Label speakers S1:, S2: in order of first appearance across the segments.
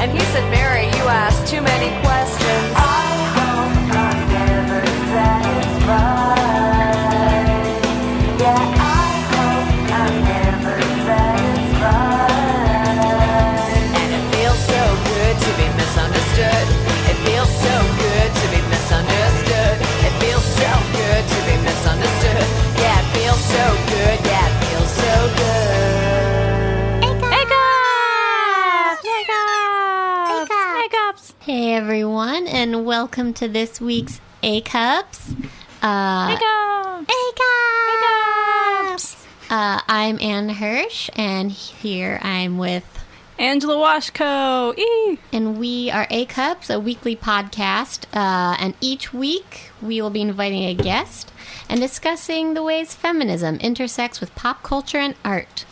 S1: And he said, Mary, you asked too many questions. I hope I'm never satisfied. Yeah, I hope I'm never satisfied. And it feels so good to be misunderstood. It feels so good to be misunderstood. It feels so good to be misunderstood. Yeah, it feels so good. Yeah, it feels so good.
S2: Hey everyone, and welcome to this week's A-Cups. A-Cups! I'm Ann Hirsch, and here I'm with
S3: Angela Washko.
S2: And we are A-Cups, a weekly podcast, and each week we will be inviting a guest and discussing the ways feminism intersects with pop culture and art.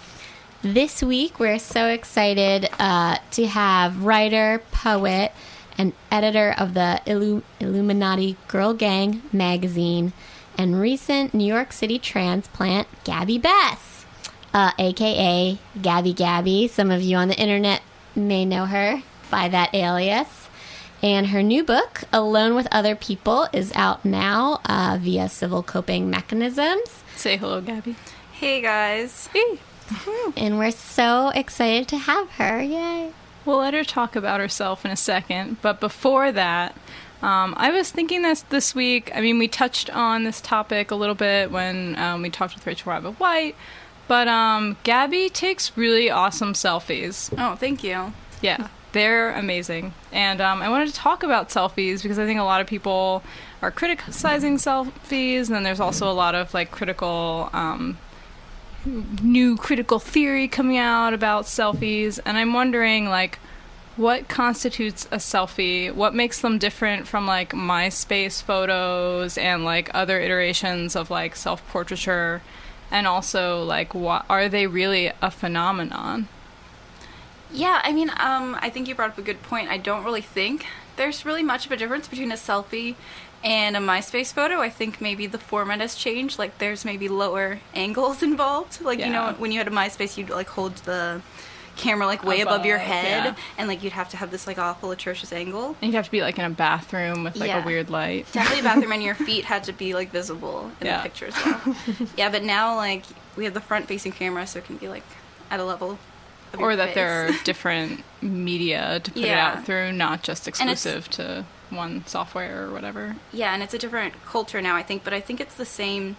S2: This week we're so excited to have writer, poet, and editor of the Illuminati Girl Gang magazine and recent New York City transplant, Gabby Bess, a.k.a. Gabby. Some of you on the internet may know her by that alias. And her new book, Alone with Other People, is out now via Civil Coping Mechanisms.
S3: Say hello, Gabby.
S4: Hey, guys.
S2: And we're so excited to have her. Yay.
S3: We'll let her talk about herself in a second, but before that, I was thinking this week, I mean, we touched on this topic a little bit when we talked with Rachel Rabbit White, but Gabby takes really awesome selfies.
S4: Oh, thank you.
S3: Yeah, they're amazing. And I wanted to talk about selfies because I think a lot of people are criticizing selfies, and then there's also a lot of, like, new critical theory coming out about selfies, and I'm wondering, like, what constitutes a selfie? What makes them different from, like, MySpace photos and, like, other iterations of, like, self-portraiture? And also, like, what are they really a phenomenon?
S4: Yeah, I mean, I think you brought up a good point. I don't really think there's really much of a difference between a selfie and a MySpace photo. I think maybe the format has changed. Like, there's maybe lower angles involved. Like, you know, when you had a MySpace, you'd, like, hold the camera, like, way above your head. And, like, you'd have to have this, like, awful, atrocious angle.
S3: And you'd have to be, like, in a bathroom with, like, a weird light.
S4: Definitely a bathroom, and your feet had to be, like, visible in the picture as well. Yeah, but now, like, we have the front-facing camera, so it can be, like, at a level of your
S3: Or that
S4: face.
S3: there are different media to put it out through, not just exclusive to one software or whatever.
S4: Yeah, and it's a different culture now, I think, but I think it's the same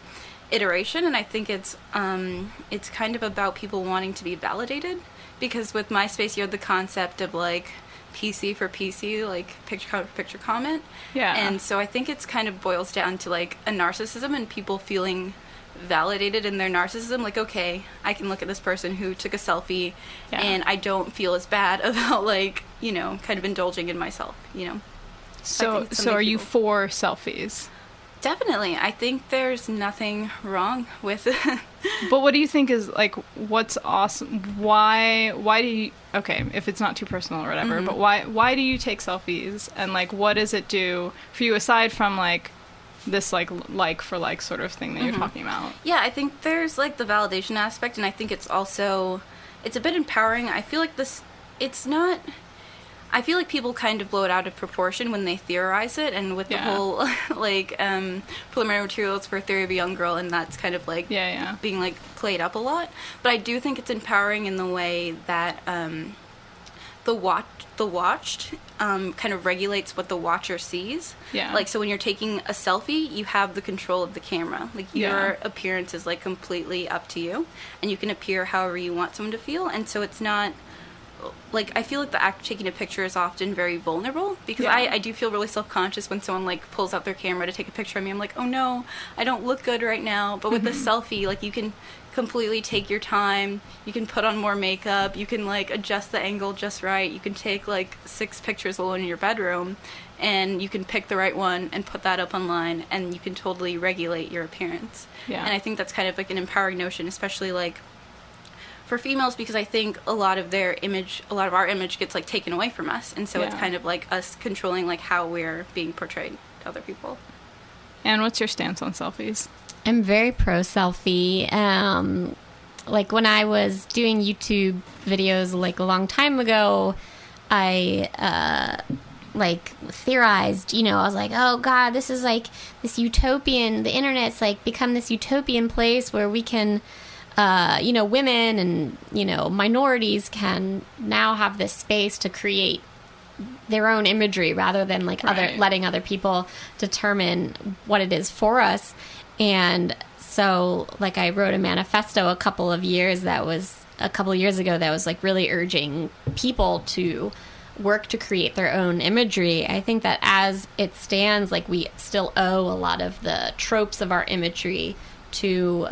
S4: iteration, and I think it's kind of about people wanting to be validated, because with MySpace you had the concept of, like, PC for PC, like, picture comment.
S3: Yeah.
S4: And so I think it's kind of boils down to, like, a narcissism and people feeling validated in their narcissism, like, okay, I can look at this person who took a selfie and I don't feel as bad about, like, you know, kind of indulging in myself, you know.
S3: So are you for selfies?
S4: Definitely. I think there's nothing wrong with it.
S3: But what do you think is, like, what's awesome? Why do you, okay, if it's not too personal or whatever, but why do you take selfies? And, like, what does it do for you aside from, like, this, like for like sort of thing that you're talking about?
S4: Yeah, I think there's, like, the validation aspect, and I think it's also, it's a bit empowering. I feel like I feel like people kind of blow it out of proportion when they theorize it, and with the whole, like, preliminary materials for Theory of a Young Girl, and that's kind of, like, being, like, played up a lot. But I do think it's empowering in the way that the watched kind of regulates what the watcher sees. Yeah. Like, so when you're taking a selfie, you have the control of the camera. Like, your appearance is, like, completely up to you, and you can appear however you want someone to feel, and so it's not... Like, I feel like the act of taking a picture is often very vulnerable, because I do feel really self-conscious when someone, like, pulls out their camera to take a picture of me. I'm like, oh no, I don't look good right now. But with the selfie, like, you can completely take your time, you can put on more makeup, you can, like, adjust the angle just right, you can take, like, 6 pictures alone in your bedroom, and you can pick the right one and put that up online, and you can totally regulate your appearance. Yeah. And I think that's kind of, like, an empowering notion, especially, like, for females, because I think a lot of our image gets, like, taken away from us, and so it's kind of like us controlling, like, how we're being portrayed to other people.
S3: And what's your stance on selfies?
S2: I'm very pro selfie. Like, when I was doing YouTube videos, like, a long time ago, like theorized, I was like, oh God, this is like this utopian, the internet's like become this utopian place where we can, women and, minorities can now have this space to create their own imagery rather than like letting other people determine what it is for us. And so like I wrote a manifesto a couple of years ago that was like really urging people to work to create their own imagery. I think that as it stands, like we still owe a lot of the tropes of our imagery to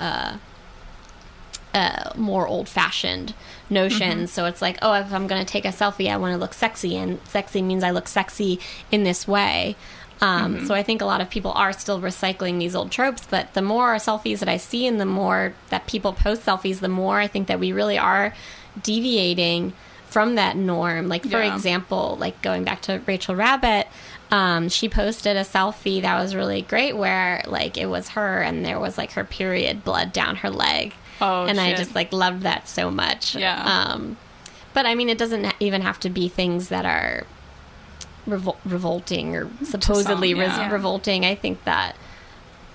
S2: more old-fashioned notions. So it's like, oh, if I'm going to take a selfie, I want to look sexy, and sexy means I look sexy in this way. So I think a lot of people are still recycling these old tropes, but the more selfies that I see and the more that people post selfies, the more I think that we really are deviating from that norm. Like, for example, like going back to Rachel Rabbit, she posted a selfie that was really great where like it was her and there was like her period blood down her leg. Oh, and shit. I just like loved that so much. Yeah. But I mean, it doesn't even have to be things that are revolting or supposedly revolting. I think that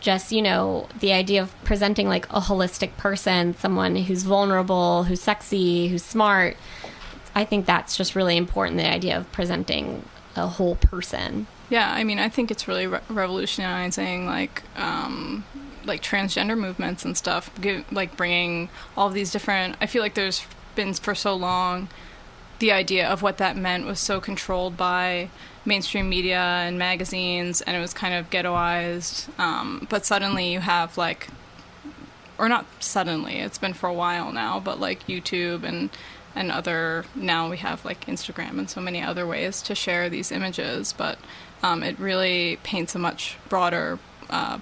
S2: just, the idea of presenting like a holistic person, someone who's vulnerable, who's sexy, who's smart, I think that's just really important, the idea of presenting a whole person.
S3: Yeah, I mean, I think it's really revolutionizing, like transgender movements and stuff, like bringing all of these different... I feel like there's been, for so long, the idea of what that meant was so controlled by mainstream media and magazines, and it was kind of ghettoized. But suddenly you have, like... Or not suddenly, it's been for a while now, but, like, YouTube and other... Now we have, like, Instagram and so many other ways to share these images, but it really paints a much broader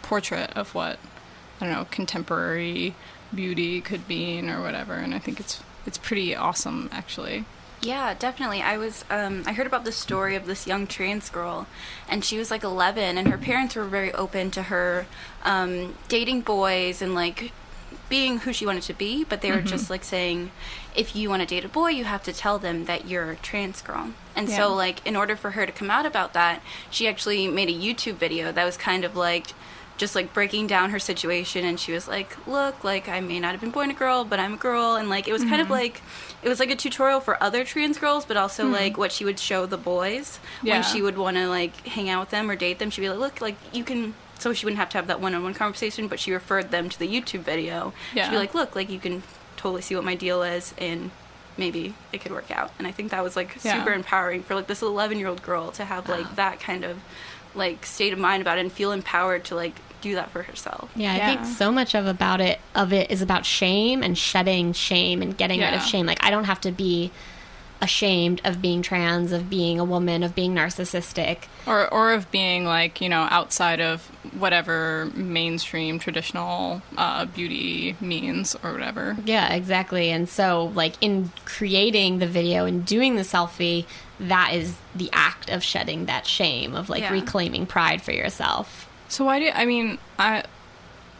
S3: portrait of what, I don't know, contemporary beauty could mean or whatever, and I think it's pretty awesome, actually.
S4: Yeah, definitely. I heard about the story of this young trans girl, and she was like 11, and her parents were very open to her dating boys and like being who she wanted to be, but they were just like saying, if you want to date a boy, you have to tell them that you're a trans girl. And so like in order for her to come out about that, she actually made a YouTube video that was kind of like just like breaking down her situation, and she was like, look, like I may not have been born a girl, but I'm a girl, and like it was kind of like, it was like a tutorial for other trans girls, but also like what she would show the boys when she would want to like hang out with them or date them. She'd be like, look, like you can, so she wouldn't have to have that one-on-one conversation, but she referred them to the YouTube video. She'd be like, look, like you can totally see what my deal is, and maybe it could work out. And I think that was like super empowering for like this 11-year-old girl to have like that kind of like state of mind about it and feel empowered to like do that for herself.
S2: I think so much of it is about shame and shedding shame and getting rid of shame. Like I don't have to be ashamed of being trans, of being a woman, of being narcissistic,
S3: or of being like, outside of whatever mainstream traditional beauty means or whatever.
S2: Yeah, exactly. And so like in creating the video and doing the selfie, that is the act of shedding that shame, of like reclaiming pride for yourself.
S3: So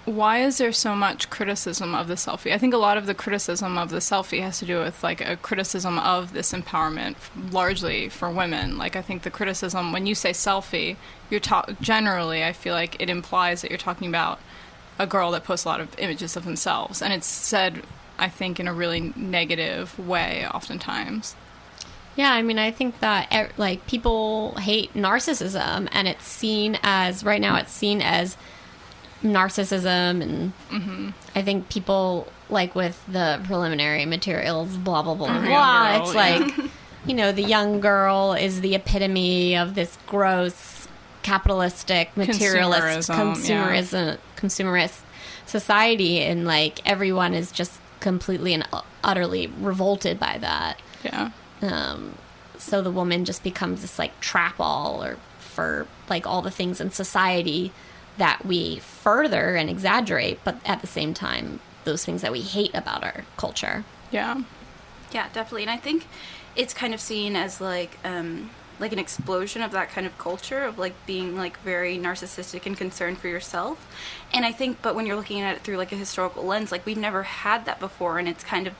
S3: why is there so much criticism of the selfie? I think a lot of the criticism of the selfie has to do with like a criticism of this empowerment, largely for women. Like I think the criticism, when you say selfie, generally I feel like it implies that you're talking about a girl that posts a lot of images of themselves, and it's said, I think, in a really negative way oftentimes.
S2: Yeah, I mean, I think that like people hate narcissism, and it's seen as narcissism, and I think people like with the preliminary materials, blah blah blah blah. It's like the young girl is the epitome of this gross capitalistic materialist consumerist society, and like everyone is just completely and utterly revolted by that.
S3: Yeah.
S2: So the woman just becomes this like trap all or for like all the things in society that we further and exaggerate, but at the same time, those things that we hate about our culture.
S3: Yeah.
S4: Yeah, definitely. And I think it's kind of seen as like an explosion of that kind of culture of like being like very narcissistic and concerned for yourself. And I think, but when you're looking at it through like a historical lens, like we've never had that before, and it's kind of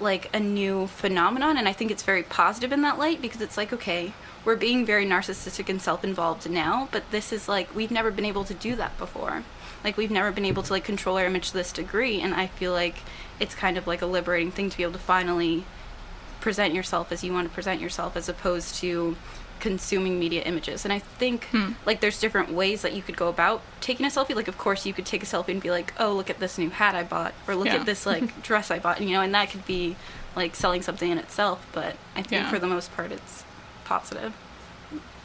S4: like a new phenomenon, and I think it's very positive in that light, because it's like, okay, we're being very narcissistic and self-involved now, but this is like, we've never been able to do that before. Like, we've never been able to like control our image to this degree, and I feel like it's kind of like a liberating thing to be able to finally present yourself as you want to present yourself, as opposed to consuming media images. And I think like there's different ways that you could go about taking a selfie. Like, of course, you could take a selfie and be like, oh, look at this new hat I bought, or look at this like dress I bought, and, you know, and that could be like selling something in itself. But I think for the most part it's positive.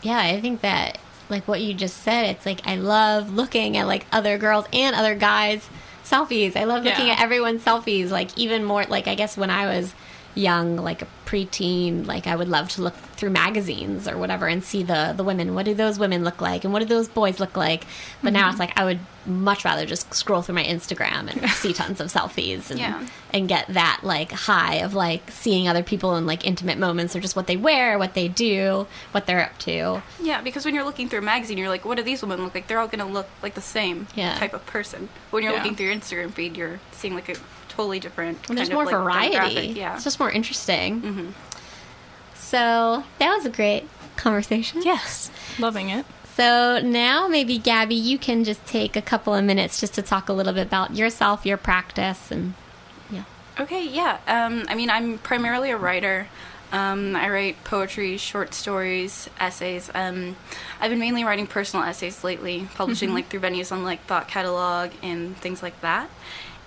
S2: Yeah, I think that, like what you just said, it's like, I love looking at like other girls and other guys' selfies. I love looking at everyone's selfies. Like, even more, like, I guess when I was young, like a preteen, like I would love to look through magazines or whatever and see the women. What do those women look like, and what do those boys look like? But now it's like, I would much rather just scroll through my Instagram and see tons of selfies and get that like high of like seeing other people in like intimate moments, or just what they wear, what they do, what they're up to.
S4: Yeah, because when you're looking through a magazine, you're like, what do these women look like? They're all going to look like the same type of person. When you're looking through your Instagram feed, you're seeing like a totally different
S2: there's
S4: kind
S2: more
S4: of, like,
S2: variety.
S4: Yeah,
S2: it's just more interesting. So that was a great conversation.
S3: Yes, loving it.
S2: So now maybe, Gabby, you can just take a couple of minutes just to talk a little bit about yourself, your practice, and
S4: Okay, yeah. I mean, I'm primarily a writer. I write poetry, short stories, essays. I've been mainly writing personal essays lately, publishing like through venues on like Thought Catalog and things like that.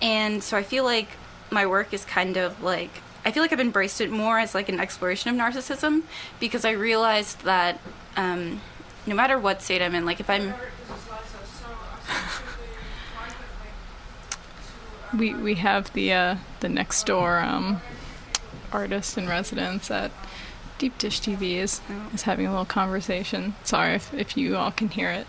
S4: And so I feel like my work is kind of like, I feel like I've embraced it more as like an exploration of narcissism, because I realized that no matter what state I'm in, like if I'm...
S3: We have the next door artist in residence at Deep Dish TV is having a little conversation. Sorry if you all can hear it.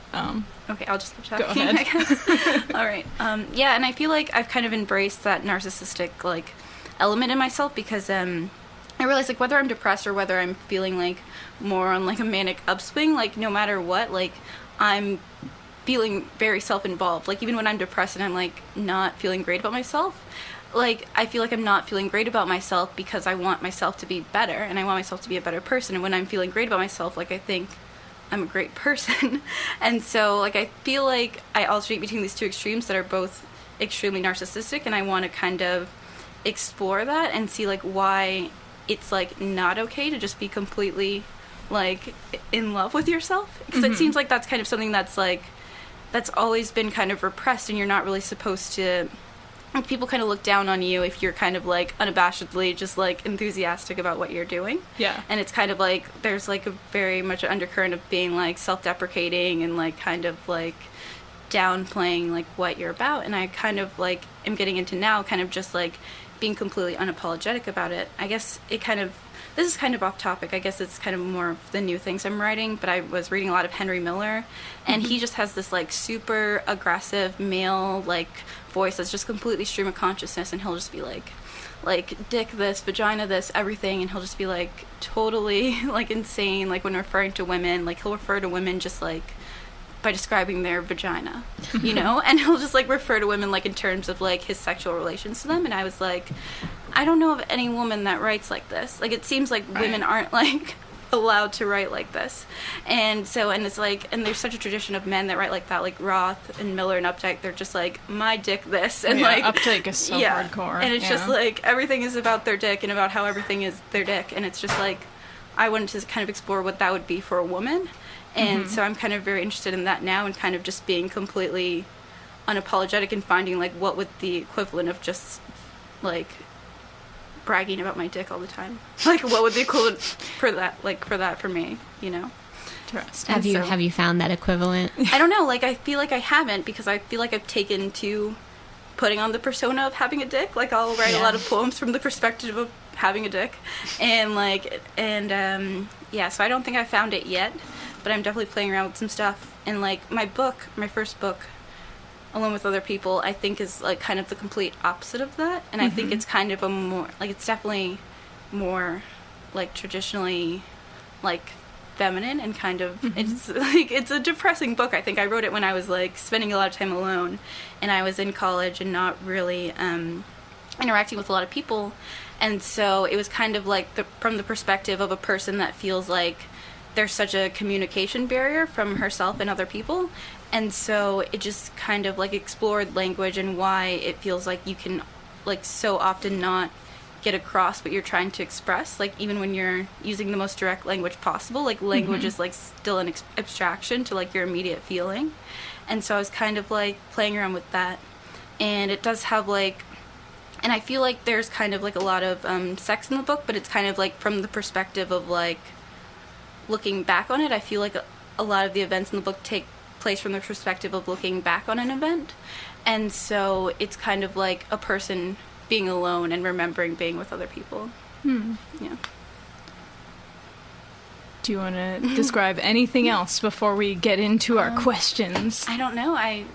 S4: Okay, I'll just keep talking.
S3: Go ahead.
S4: I guess. All right. Yeah, and I feel like I've kind of embraced that narcissistic like element in myself, because I realize like whether I'm depressed or whether I'm feeling like more on like a manic upswing, like no matter what, like I'm feeling very self-involved. Like even when I'm depressed and I'm like not feeling great about myself, like I feel like I'm not feeling great about myself because I want myself to be better and I want myself to be a better person. And when I'm feeling great about myself, like I think I'm a great person. And so like I feel like I alternate between these two extremes that are both extremely narcissistic, and I want to kind of explore that and see like why it's like not okay to just be completely like in love with yourself, because it seems like that's kind of something that's like that's always been kind of repressed, and you're not really supposed to, like, people kind of look down on you if you're kind of like unabashedly just like enthusiastic about what you're doing.
S3: Yeah.
S4: And it's kind of like there's like a very much an undercurrent of being like self-deprecating and like kind of like downplaying like what you're about, and I kind of like am getting into now kind of just like being completely unapologetic about it. I guess it kind of, this is kind of off topic. I guess it's kind of more of the new things I'm writing, but I was reading a lot of Henry Miller, and he just has this like super aggressive male like voice that's just completely stream of consciousness, and he'll just be like dick this, vagina this, everything, and he'll just be like totally like insane, like when referring to women, like he'll refer to women just like by describing their vagina, you know, and he'll just like refer to women like in terms of like his sexual relations to them. And I was like, I don't know of any woman that writes like this. Like it seems like women aren't like allowed to write like this. And so, and it's like, and there's such a tradition of men that write like that, like Roth and Miller and Updike. They're just like, my dick this, and like
S3: Updike is so hardcore,
S4: and it's just like everything is about their dick and about how everything is their dick, and it's just like I wanted to kind of explore what that would be for a woman. And so I'm kind of very interested in that now, and kind of just being completely unapologetic and finding like what would the equivalent of just like bragging about my dick all the time, like what would the equivalent for that, like for that for me, you know?
S2: Interesting. Have you found that equivalent?
S4: I don't know, like I feel like I haven't, because I feel like I've taken to putting on the persona of having a dick. Like I'll write a lot of poems from the perspective of having a dick, and like so I don't think I found it yet, but I'm definitely playing around with some stuff. And like my first book, along with other people, I think is like kind of the complete opposite of that. And I think it's kind of a more like, it's definitely more like traditionally like feminine, and kind of it's like, it's a depressing book. I think I wrote it when I was like spending a lot of time alone, and I was in college and not really interacting with a lot of people. And so it was kind of like from the perspective of a person that feels like there's such a communication barrier from herself and other people. And so it just kind of like explored language and why it feels like you can like so often not get across what you're trying to express, like even when you're using the most direct language possible, like language is like still an abstraction to like your immediate feeling. And so I was kind of like playing around with that. And it does have like, and I feel like there's kind of like a lot of sex in the book, but it's kind of like from the perspective of like looking back on it. I feel like a lot of the events in the book take place from the perspective of looking back on an event. And so it's kind of like a person being alone and remembering being with other people. Yeah.
S3: Do you want to describe anything else before we get into our questions?
S4: I don't know. I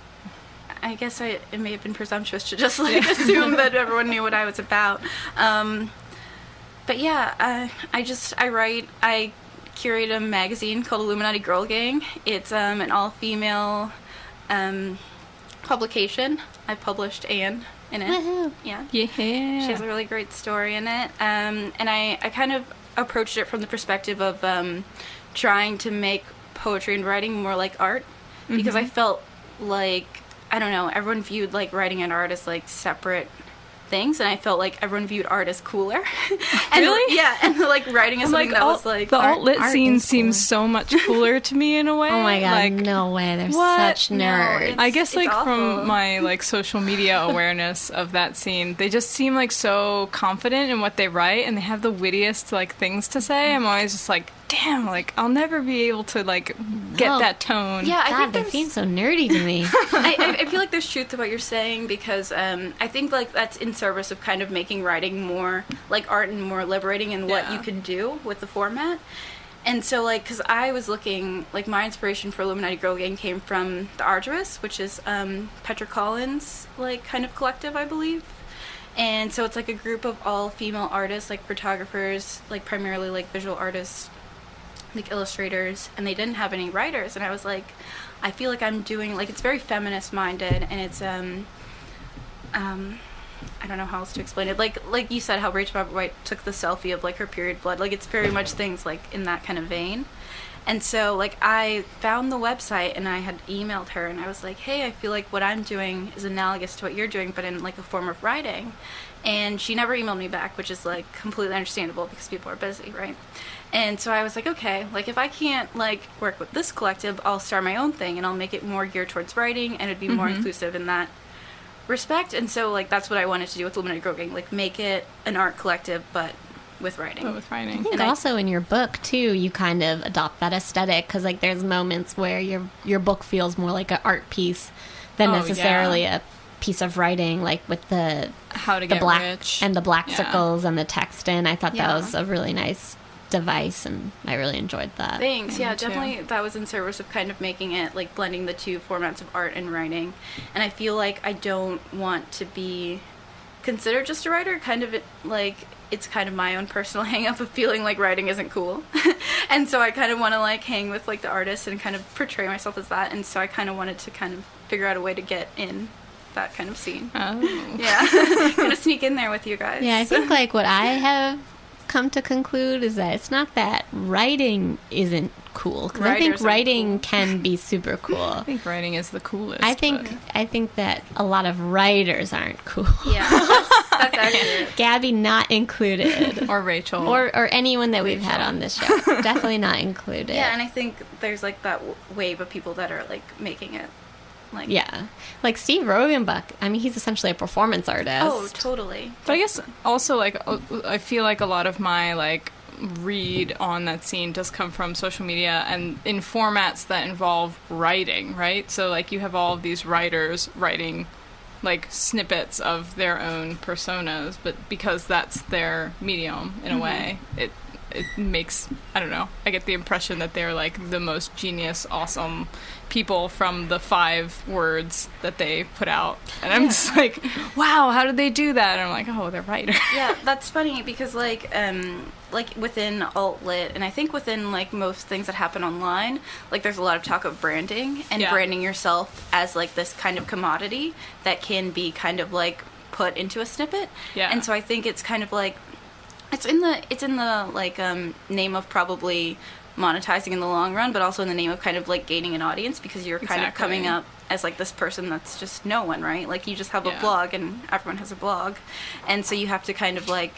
S4: guess it may have been presumptuous to just like assume that everyone knew what I was about. But yeah, I curate a magazine called Illuminati Girl Gang. It's an all-female publication. I published Anne in it.
S2: Woohoo.
S4: Yeah.
S3: Yeah.
S4: She has a really great story in it. And I kind of approached it from the perspective of trying to make poetry and writing more like art, because I felt like, I don't know, everyone viewed like writing and art as like separate things, and I felt like everyone viewed art as cooler. And,
S3: really?
S4: Yeah, and like writing is something that was like
S3: the alt-lit scene seems
S2: cool.
S3: so much cooler to me in a way.
S2: Oh my god,
S3: like,
S2: no way, they're
S3: what?
S2: such nerds.
S3: I guess like
S4: awful.
S3: from my like social media awareness of that scene, they just seem like so confident in what they write, and they have the wittiest like things to say. I'm always just like, damn, like I'll never be able to like get that tone.
S4: Yeah, I
S2: God,
S4: think
S2: they seem so nerdy to me.
S4: I feel like there's truth to what you're saying, because I think like that's in service of kind of making writing more like art and more liberating in what you can do with the format. And so like, because I was looking, like my inspiration for Illuminati Girl Gang came from The Arduous, which is Petra Collins' like kind of collective, I believe. And so it's like a group of all female artists, like photographers, like primarily like visual artists, like illustrators, and they didn't have any writers. And I was like, I feel like I'm doing, like, it's very feminist minded, and it's I don't know how else to explain it, like you said, how Rachel Bobbitt White took the selfie of like her period blood, like it's very much things like in that kind of vein. And so like I found the website and I had emailed her and I was like, hey, I feel like what I'm doing is analogous to what you're doing, but in like a form of writing. And she never emailed me back, which is like completely understandable because people are busy, right? And so I was like, okay, like if I can't like work with this collective, I'll start my own thing and I'll make it more geared towards writing, and it'd be more inclusive in that respect. And so like that's what I wanted to do with Illuminati Girl Gang, like make it an art collective but with writing.
S3: But with writing.
S2: I think also in your book too, you kind of adopt that aesthetic, because like there's moments where your book feels more like an art piece than necessarily a piece of writing, like with the
S3: how to get
S2: black
S3: rich
S2: and the black circles and the text in. I thought that was a really nice device, and I really enjoyed that.
S4: Thanks. Yeah, definitely that was in service of kind of making it like blending the two formats of art and writing. And I feel like I don't want to be considered just a writer, kind of like it's kind of my own personal hang up of feeling like writing isn't cool. And so I kind of want to like hang with like the artist and kind of portray myself as that. And so I kind of wanted to kind of figure out a way to get in that kind of scene.
S3: Oh.
S4: Yeah. Gonna sneak in there with you guys.
S2: Yeah, I think like what I have come to conclude is that it's not that writing isn't cool, because I think writing can be super cool.
S3: I think writing is the coolest.
S2: I think that a lot of writers aren't cool.
S4: Yeah, that's accurate.
S2: Gabby not included.
S3: Or Rachel.
S2: Or anyone that we've had on this show. Definitely not included.
S4: Yeah, and I think there's like that wave of people that are like making it. Like,
S2: yeah. Like Steve Rogenbuck, I mean, he's essentially a performance artist.
S4: Oh, totally.
S3: But I guess also, like, I feel like a lot of my, like, read on that scene does come from social media and in formats that involve writing, right? So, like, you have all of these writers writing, like, snippets of their own personas, but because that's their medium, in a way, it makes, I don't know, I get the impression that they're, like, the most genius, awesome people from the 5 words that they put out. And I'm just like, wow, how did they do that? And I'm like, oh, they're writers.
S4: Yeah, that's funny because, like within alt-lit, and I think within, like, most things that happen online, like, there's a lot of talk of branding and branding yourself as, like, this kind of commodity that can be kind of, like, put into a snippet.
S3: Yeah.
S4: And so I think it's kind of like, it's in the like name of probably monetizing in the long run, but also in the name of kind of like gaining an audience, because you're kind of coming up as like this person that's just no one, right? Like you just have a blog and everyone has a blog. And so you have to kind of like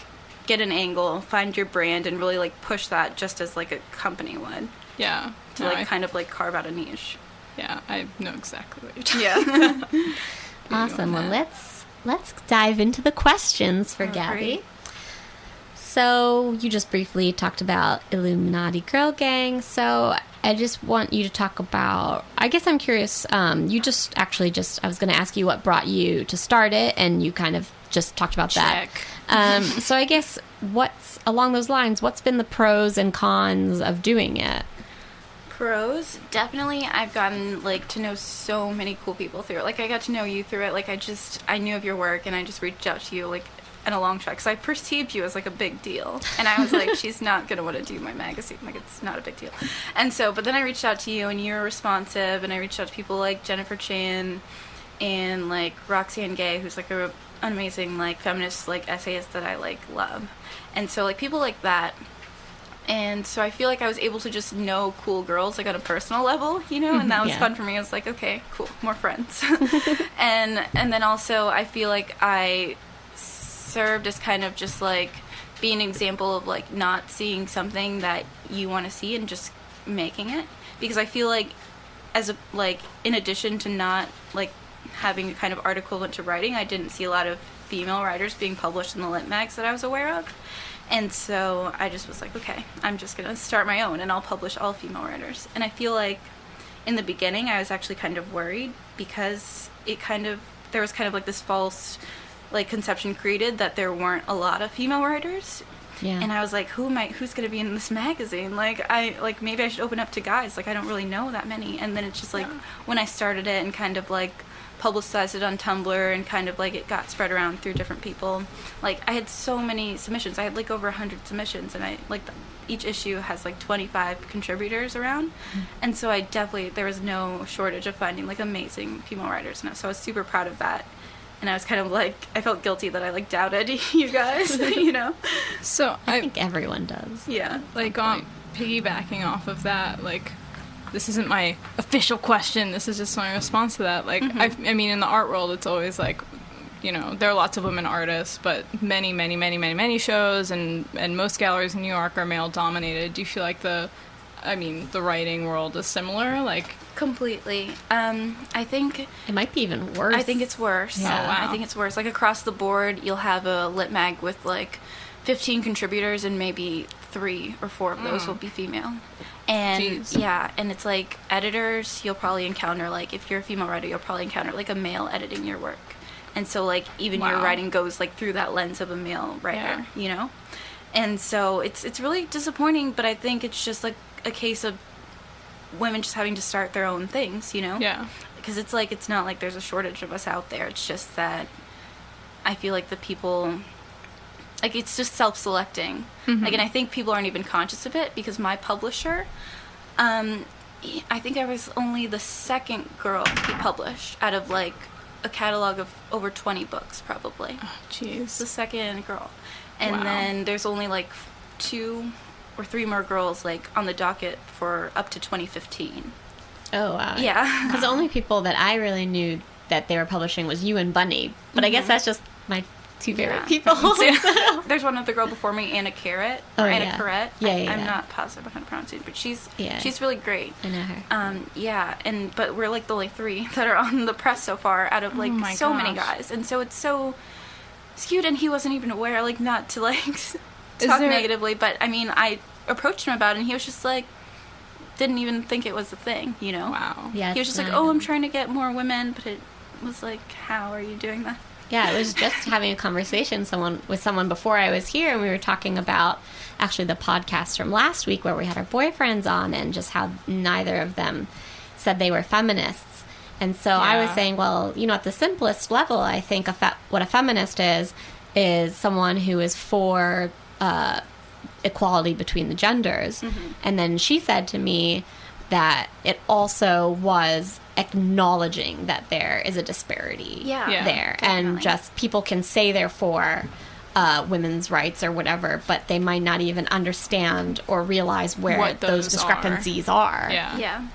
S4: get an angle, find your brand, and really like push that just as like a company would.
S3: Yeah.
S4: To like kind of like carve out a niche.
S3: Yeah, I know exactly what you're talking about.
S2: Yeah. Awesome. Well, let's dive into the questions for Gabby.
S4: Great.
S2: So you just briefly talked about Illuminati Girl Gang. So I just want you to talk about, I guess I'm curious, you just I was going to ask you what brought you to start it, and you kind of just talked about that. So I guess along those lines, what's been the pros and cons of doing it?
S4: Pros, definitely I've gotten like to know so many cool people through it. Like I got to know you through it. Like I knew of your work, and I just reached out to you like in a long shot, because I perceived you as like a big deal, and I was like, she's not gonna want to do my magazine, like it's not a big deal. And so, but then I reached out to you, and you were responsive, and I reached out to people like Jennifer Chan and like Roxanne Gay, who's like an amazing like feminist like essayist that I like love. And so like people like that. And so I feel like I was able to just know cool girls like on a personal level, you know, and that was fun for me. I was like, okay, cool, more friends. and then also I feel like I served as kind of just like being an example of like not seeing something that you want to see and just making it, because I feel like as a like in addition to not like having a kind of article equivalent to writing, I didn't see a lot of female writers being published in the lit mags that I was aware of. And so I just was like, okay, I'm just gonna start my own, and I'll publish all female writers. And I feel like in the beginning I was actually kind of worried, because there was kind of like this false like conception created that there weren't a lot of female writers. Yeah. And I was like, who's going to be in this magazine? Like maybe I should open up to guys. Like I don't really know that many. And then it's just like when I started it and kind of like publicized it on Tumblr, and kind of like it got spread around through different people. Like I had so many submissions. I had like over 100 submissions, and I like each issue has like 25 contributors around. Mm-hmm. And so there was no shortage of finding like amazing female writers. And so I was super proud of that. And I was kind of like, I felt guilty that I like doubted you guys, you know?
S3: So
S2: I think everyone does.
S4: Yeah.
S3: Like piggybacking off of that, like, this isn't my official question, this is just my response to that. Like, I mean, in the art world, it's always like, you know, there are lots of women artists, but many shows and most galleries in New York are male dominated. Do you feel like the writing world is similar? Like,
S4: completely. I think
S2: it might be even worse.
S4: I think it's worse.
S2: Yeah.
S4: Oh, wow. I think it's worse. Like across the board, you'll have a lit mag with like 15 contributors, and maybe 3 or 4 of those will be female. And and it's like editors, you'll probably encounter, like if you're a female writer, you'll probably encounter like a male editing your work. And so like even your writing goes like through that lens of a male writer, you know? And so it's really disappointing, but I think it's just like a case of women just having to start their own things, you know?
S3: Yeah.
S4: Because it's like, it's not like there's a shortage of us out there. It's just that I feel like the people, like it's just self-selecting. Mm-hmm. Like, and I think people aren't even conscious of it, because my publisher, I think I was only the second girl he published out of like a catalog of over 20 books, probably.
S3: Oh, jeez.
S4: The second girl. And then there's only like 2 or 3 more girls like on the docket for up to 2015.
S2: Oh wow.
S4: Yeah.
S2: Because the only people that I really knew that they were publishing was you and Bunny. But I guess that's just my 2 favorite people.
S4: There's one other girl before me, Anna Carrot.
S2: Anna
S4: Carrot.
S2: Yeah.
S4: I'm not positive on how to pronounce it, but she's really great.
S2: I know her.
S4: But we're like the only 3 that are on the press so far out of like many guys. And so it's so skewed, and he wasn't even aware, like not to like talk negatively, but I mean, I approached him about it, and he was just like, didn't even think it was a thing, you know?
S3: Wow.
S2: Yeah.
S4: He was just like, I'm trying to get more women, but it was like, how are you doing that?
S2: Yeah, it was just having a conversation with someone before I was here, and we were talking about actually the podcast from last week where we had our boyfriends on, and just how neither of them said they were feminists. And so I was saying, well, you know, at the simplest level, I think what a feminist is someone who is for equality between the genders. Mm-hmm. And then she said to me, that it also was acknowledging that there is a disparity there. Definitely. And just people can say they're for women's rights or whatever, but they might not even understand or realize where what those discrepancies are.
S3: Yeah.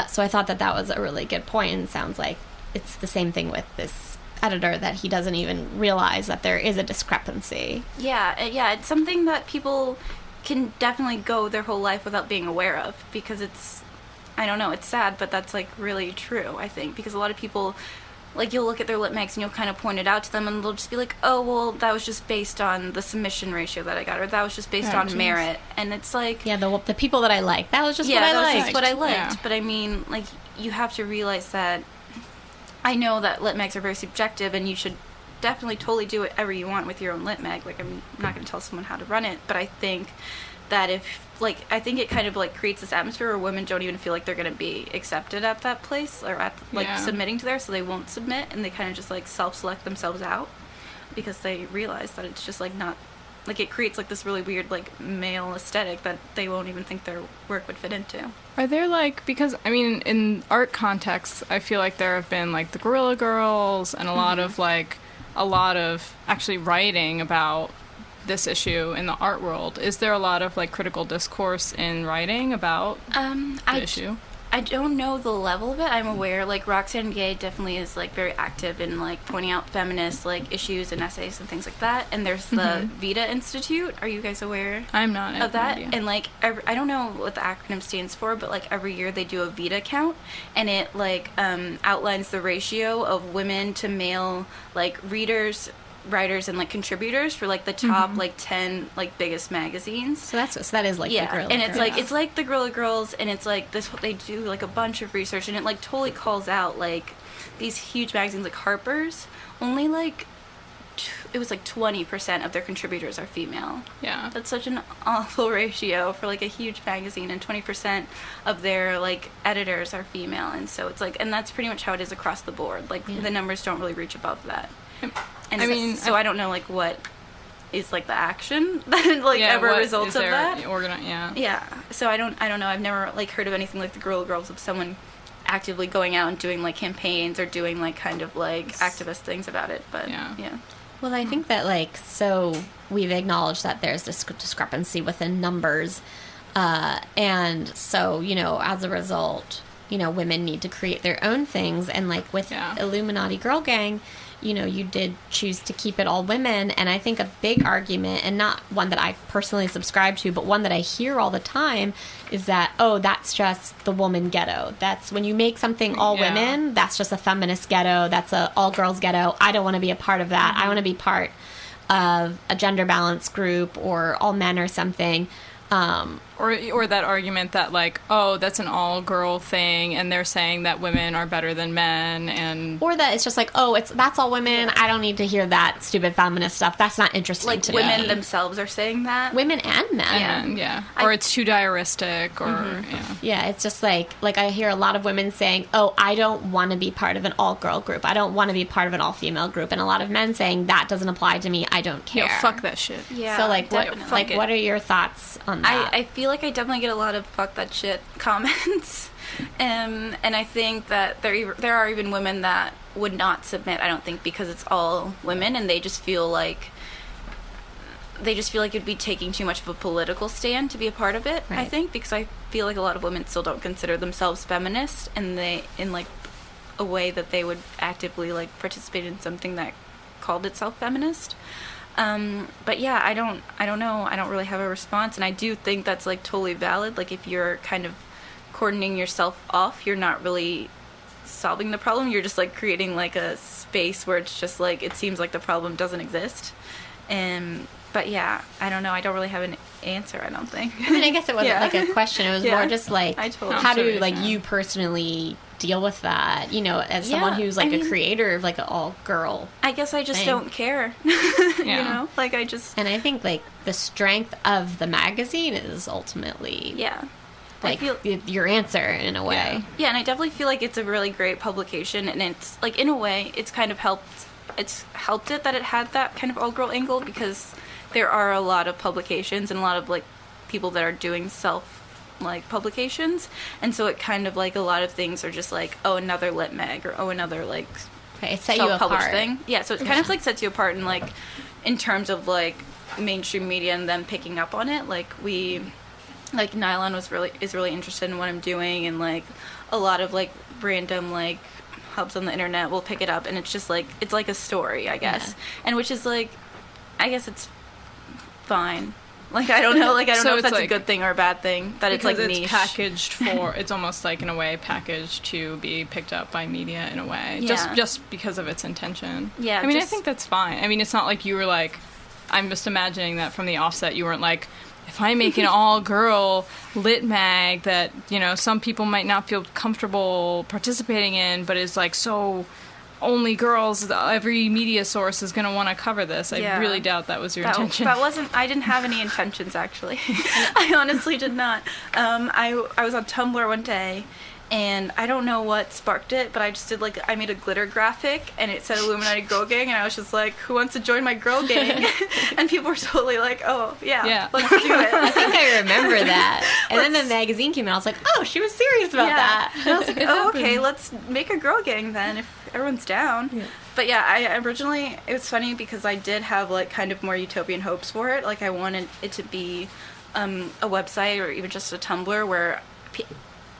S2: So I thought that was a really good point, and it sounds like it's the same thing with this editor, that he doesn't even realize that there is a discrepancy.
S4: Yeah, it's something that people can definitely go their whole life without being aware of, because it's, I don't know, it's sad, but that's, like, really true, I think, because a lot of people, like, you'll look at their lit mags and you'll kind of point it out to them, and they'll just be like, oh, well, that was just based on the submission ratio that I got, or that was just based on merit, and it's like...
S2: Yeah, the people that I liked, that was just what I liked.
S4: Yeah, that was just what I liked, but I mean, like, you have to realize that, I know that lit mags are very subjective, and you should definitely totally do whatever you want with your own lit mag. Like, I'm not going to tell someone how to run it, but I think that I think it kind of, like, creates this atmosphere where women don't even feel like they're going to be accepted at that place, or at, like, submitting to there, so they won't submit, and they kind of just, like, self-select themselves out, because they realize that it's just, like, not, like, it creates, like, this really weird, like, male aesthetic that they won't even think their work would fit into.
S3: Are there, like, because, I mean, in art contexts, I feel like there have been, like, the Guerrilla Girls, and a lot of actually writing about this issue in the art world. Is there a lot of, like, critical discourse in writing about the issue?
S4: I don't know the level of it. I'm aware, like, Roxane Gay definitely is, like, very active in, like, pointing out feminist, like, issues and essays and things like that. And there's the Vita Institute. Are you guys aware?
S3: I'm not.
S4: Of that? And, like, I don't know what the acronym stands for, but, like, every year they do a Vita count, and it, like, outlines the ratio of women to male, like, readers, writers, and, like, contributors for, like, the top like 10 like biggest magazines.
S2: So that is like the Guerrilla
S4: and it's
S2: Girls.
S4: like, it's like the Guerrilla Girls, and it's like this, they do like a bunch of research, and it, like, totally calls out, like, these huge magazines like Harper's, only like it was like 20% of their contributors are female.
S3: Yeah,
S4: that's such an awful ratio for, like, a huge magazine, and 20% of their, like, editors are female, and so it's like, and that's pretty much how it is across the board. Like, the numbers don't really reach above that. And I mean, so I don't know, like, what is, like, the action that, like, ever results of that. Yeah. So I don't know. I've never, like, heard of anything like the Guerrilla Girls, of someone actively going out and doing, like, campaigns or doing, like, kind of, like, activist things about it. But yeah.
S2: Well, I think that, like, so we've acknowledged that there's this discrepancy within numbers, and so, you know, as a result, you know, women need to create their own things, and, like, with Illuminati Girl Gang, you know, you did choose to keep it all women, and I think a big argument, and not one that I personally subscribe to, but one that I hear all the time, is that, oh, that's just the woman ghetto. That's when you make something all women, that's just a feminist ghetto, that's a all-girls ghetto. I don't want to be a part of that. I want to be part of a gender balance group, or all men or something.
S3: Or that argument that, like, oh, that's an all-girl thing, and they're saying that women are better than men, and... Or
S2: that it's just like, oh, that's all women, I don't need to hear that stupid feminist stuff. That's not interesting to me.
S4: Like, women themselves are saying that?
S2: Women and men.
S3: Or it's too diaristic, or...
S2: Yeah, it's just like I hear a lot of women saying, oh, I don't want to be part of an all-girl group. I don't want to be part of an all-female group. And a lot of men saying, that doesn't apply to me, I don't care.
S3: Yeah, fuck that shit.
S4: Yeah,
S2: so, like, what are your thoughts on that?
S4: I feel like I definitely get a lot of fuck that shit comments, and I think that there are even women that would not submit, I don't think, because it's all women, and they just feel like it'd be taking too much of a political stand to be a part of it. Right. I think, because I feel like a lot of women still don't consider themselves feminist, and they, in, like, a way that they would actively, like, participate in something that called itself feminist. But yeah, I don't know. I don't really have a response, and I do think that's, like, totally valid. Like, if you're kind of cordoning yourself off, you're not really solving the problem. You're just, like, creating, like, a space where it's just, like, it seems like the problem doesn't exist. But yeah, I don't know. I don't really have an answer, I don't think.
S2: I mean, I guess it wasn't like a question. It was more just like, how do, like, you personally deal with that, you know, as someone who's, like, a creator of, like, an all-girl
S4: I guess I just don't care. You know? Like, I just...
S2: And I think, like, the strength of the magazine is ultimately... Like, your answer, in a way.
S4: Yeah, and I definitely feel like it's a really great publication, and it's, like, in a way, it's kind of helped it that it had that kind of all-girl angle, because there are a lot of publications and a lot of, like, people that are doing like publications, and so it kind of like a lot of things are just like, oh, another lit mag, or oh, another like
S2: it set you apart
S4: thing. Yeah, so it kind of like sets you apart in like in terms of like mainstream media and them picking up on it. Like Nylon is really interested in what I'm doing, and like a lot of like random like hubs on the internet will pick it up, and it's just like it's like a story, I guess. And which is like, I guess it's fine. Like I don't know, like I don't know if that's like a good thing or a bad thing. That it's like niche.
S3: It's packaged for. It's almost like in a way packaged to be picked up by media in a way, just because of its intention.
S4: Yeah,
S3: I mean, I think that's fine. I mean, it's not like you were like. I'm just imagining that from the offset, you weren't like, if I make an all-girl lit mag that, you know, some people might not feel comfortable participating in, but is like so only girls, every media source is going to want to cover this. I really doubt that was your intention.
S4: I didn't have any intentions, actually. I honestly did not. I was on Tumblr one day, and I don't know what sparked it, but I just did like, I made a glitter graphic, and it said Illuminati Girl Gang, and I was just like, who wants to join my girl gang? And people were totally like, oh, yeah. Let's do it.
S2: I think I remember that. And then the magazine came out, I was like, oh, she was serious about that.
S4: And I was like, oh, okay, let's make a girl gang then, if everyone's down. Yeah. But yeah, I originally, it was funny because I did have like kind of more utopian hopes for it. Like I wanted it to be a website or even just a Tumblr where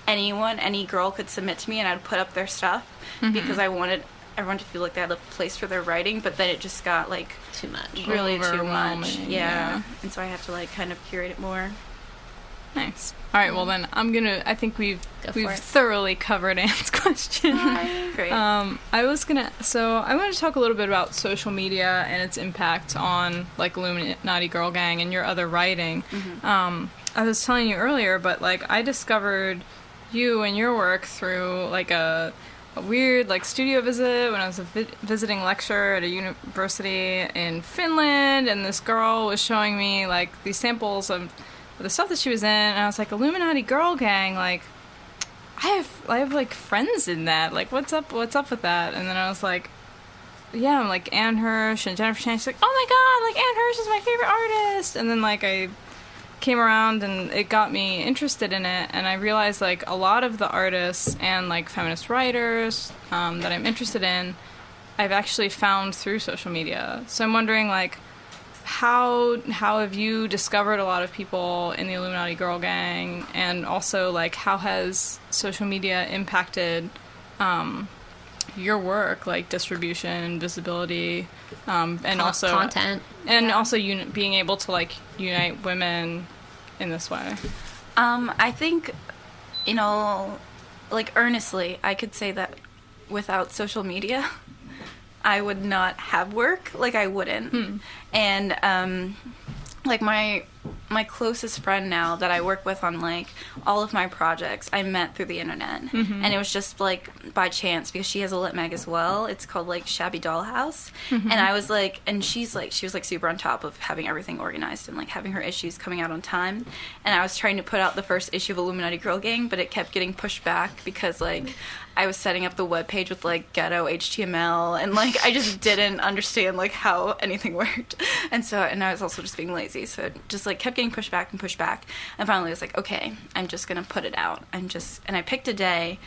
S4: any girl could submit to me, and I'd put up their stuff because I wanted everyone to feel like they had a place for their writing. But then it just got like
S2: too much,
S4: really too much. Yeah, and so I have to like kind of curate it more.
S3: Nice. All right. Well, then I think we've thoroughly covered Anne's question.
S4: Great.
S3: I want to talk a little bit about social media and its impact on like Illuminati Girl Gang and your other writing. I was telling you earlier, but like I discovered you and your work through like a weird like studio visit when I was a visiting lecturer at a university in Finland, and this girl was showing me like these samples of the stuff that she was in, and I was like, Illuminati Girl Gang, like I have like friends in that, like what's up with that? And then I was like, yeah, I'm like Anne Hirsch and Jennifer Chan. She's like, oh my god, like Anne Hirsch is my favorite artist. And then like I came around and it got me interested in it, and I realized like a lot of the artists and like feminist writers that I'm interested in I've actually found through social media. So I'm wondering like how have you discovered a lot of people in the Illuminati Girl Gang, and also like how has social media impacted your work, like distribution, visibility, and also
S2: content,
S3: and also being able to like unite women in this way?
S4: I think, like earnestly, I could say that without social media, I would not have work. Like I wouldn't. And like my closest friend now that I work with on like all of my projects, I met through the internet, and it was just like by chance because she has a lit mag as well. It's called like Shabby Dollhouse, and I was like, and she was like super on top of having everything organized and like having her issues coming out on time. And I was trying to put out the first issue of Illuminati Girl Gang, but it kept getting pushed back because like I was setting up the webpage with like ghetto HTML, and like I just didn't understand like how anything worked, and I was also just being lazy, so it just like kept getting pushed back, and finally I was like, okay, I'm just gonna put it out. And I picked a day,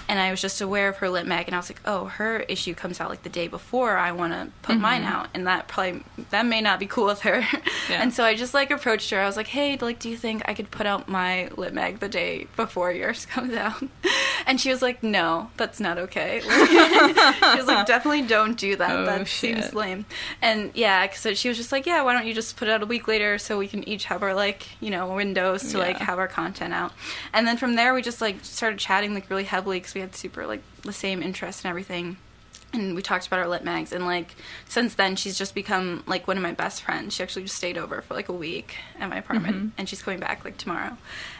S4: and I was just aware of her lit mag, and I was like, oh, her issue comes out like the day before I want to put mine out, and that may not be cool with her. And so I just like approached her. I was like, hey, like, do you think I could put out my lit mag the day before yours comes out? And she was like, no, that's not okay. She was like, definitely don't do that. That seems lame. And yeah, so she was just like, yeah, why don't you just put it out a week later so we can each have our like, windows to like have our content out. And then from there we just like started chatting like really heavily because we had super like the same interests and everything. And we talked about our lit mags, and like since then she's just become like one of my best friends. She actually just stayed over for like a week at my apartment, and she's coming back like tomorrow.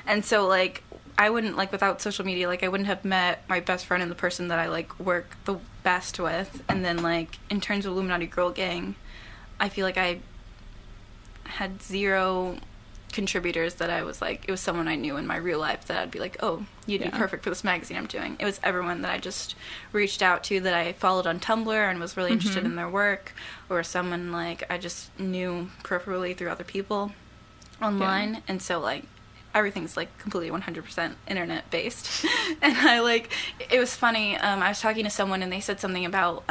S4: And so like I wouldn't, like, without social media, like I wouldn't have met my best friend and the person that I like work the best with. And then like in terms of Illuminati Girl Gang, I feel like I had zero contributors that I was like, it was someone I knew in my real life that I'd be like, oh, you'd be perfect for this magazine I'm doing. It was everyone that I just reached out to that I followed on Tumblr and was really interested in their work, or someone like I just knew peripherally through other people online. And so like everything's like completely 100% internet based. And I like, it was funny, I was talking to someone and they said something about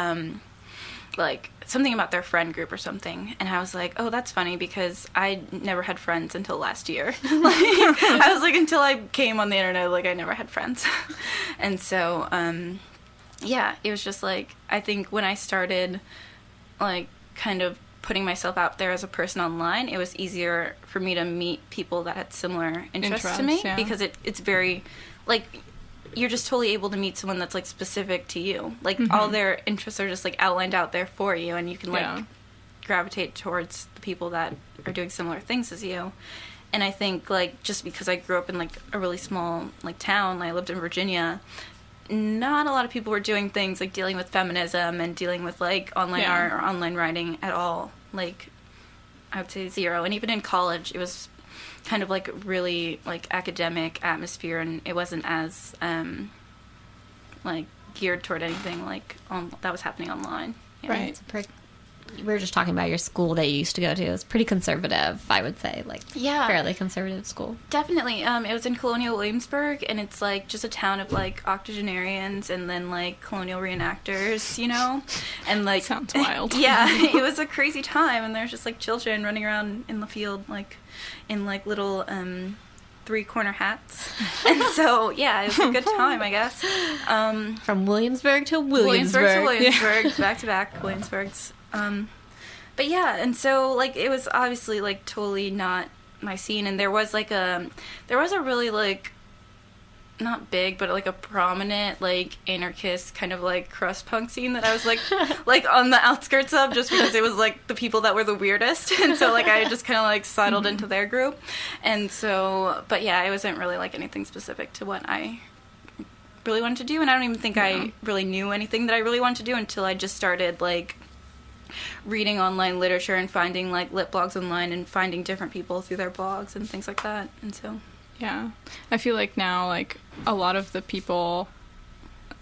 S4: like something about their friend group or something, and I was like, oh, that's funny because I never had friends until last year. Like, I was like, until I came on the internet, like I never had friends. And so yeah, it was just like, I think when I started like kind of putting myself out there as a person online, it was easier for me to meet people that had similar interests to me, because it's very like, you're just totally able to meet someone that's like specific to you. Like all their interests are just like outlined out there for you, and you can like gravitate towards the people that are doing similar things as you. And I think like just because I grew up in like a really small like town, I lived in Virginia, not a lot of people were doing things like dealing with feminism and dealing with like online art or online writing at all. Like I would say zero. And even in college, it was kind of like really like academic atmosphere, and it wasn't as like geared toward anything like that was happening online.
S2: Right. We were just talking about your school that you used to go to. It was pretty conservative, I would say, like fairly conservative school.
S4: Definitely. It was in Colonial Williamsburg, and it's like just a town of like octogenarians and then like colonial reenactors, you know, and like
S3: sounds wild.
S4: Yeah, it was a crazy time, and there's just like children running around in the field like in like little 3-corner hats. And so yeah, it was a good time, I guess.
S2: From Williamsburg to Williamsburg.
S4: Back to back Williamsburgs. But yeah, and so like it was obviously like totally not my scene, and there was a really like not big but like a prominent like anarchist kind of like crust punk scene that I was like like on the outskirts of, just because it was like the people that were the weirdest, and so like I just kind of like sidled into their group. And so, but yeah, it wasn't really like anything specific to what I really wanted to do, and I don't even think I really knew anything that I really wanted to do until I just started like reading online literature and finding like lit blogs online and finding different people through their blogs and things like that. And so
S3: yeah, I feel like now like a lot of the people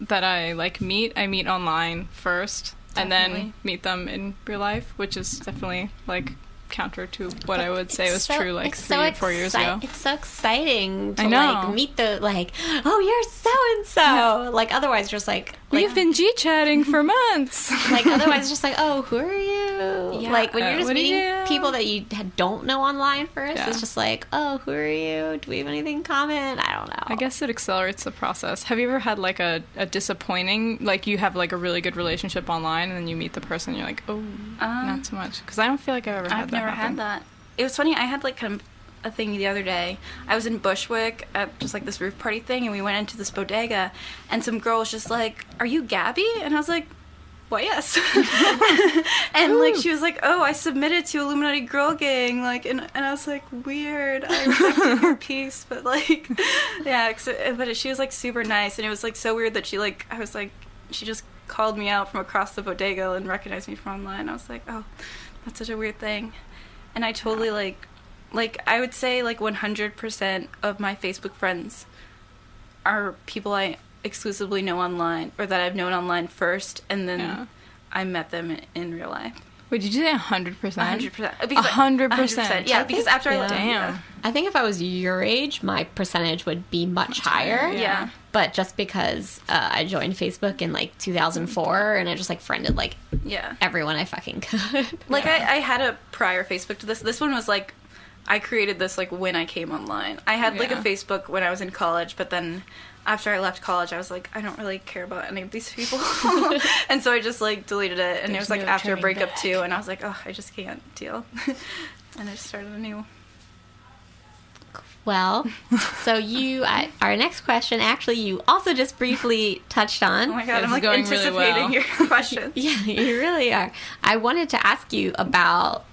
S3: that I like meet online first. Definitely. And then meet them in real life, which is definitely like counter to what I would say was true like 3 or 4 years ago.
S2: It's so exciting to like meet the like, oh, you're so and so. Like otherwise just like
S3: we've been G-chatting for months.
S2: Like otherwise just like, oh, who are you? Yeah. Like when you're just meeting people that you don't know online first, it's just like, oh, who are you? Do we have anything in common? I don't know.
S3: I guess it accelerates the process. Have you ever had like a disappointing, like you have like a really good relationship online and then you meet the person and you're like, oh, not so much? Because I don't feel like I've ever had that.
S4: Never had that. It was funny. I had like kind of a thing the other day. I was in Bushwick at just like this roof party thing, and we went into this bodega, and some girl was just like, "Are you Gabby?" And I was like, "Well, yes." And like she was like, "Oh, I submitted to Illuminati Girl Gang," like, and I was like, "Weird." I respected her piece, but like, yeah. But she was like super nice, and it was like so weird that she like I was like she just called me out from across the bodega and recognized me from online. I was like, "Oh, that's such a weird thing." And I totally like I would say like 100% of my Facebook friends are people I exclusively know online, or that I've known online first, and then I met them in real life.
S3: Wait, did you say 100%?
S4: 100%.
S3: 100%.
S4: Yeah, because after I left,
S2: I think if I was your age, my percentage would be much higher.
S4: Yeah.
S2: But just because I joined Facebook in like 2004, and I just like friended like everyone I fucking could.
S4: Like I had a prior Facebook to this. This one was like, I created this like when I came online. I had like a Facebook when I was in college, but then after I left college, I was like, I don't really care about any of these people. And so I just like deleted it, and it was like after a breakup too, and I was like, oh, I just can't deal. And I just started anew.
S2: Well, so our next question, actually, you also just briefly touched on.
S4: Oh my god, I'm like anticipating your question.
S2: Yeah, you really are. I wanted to ask you about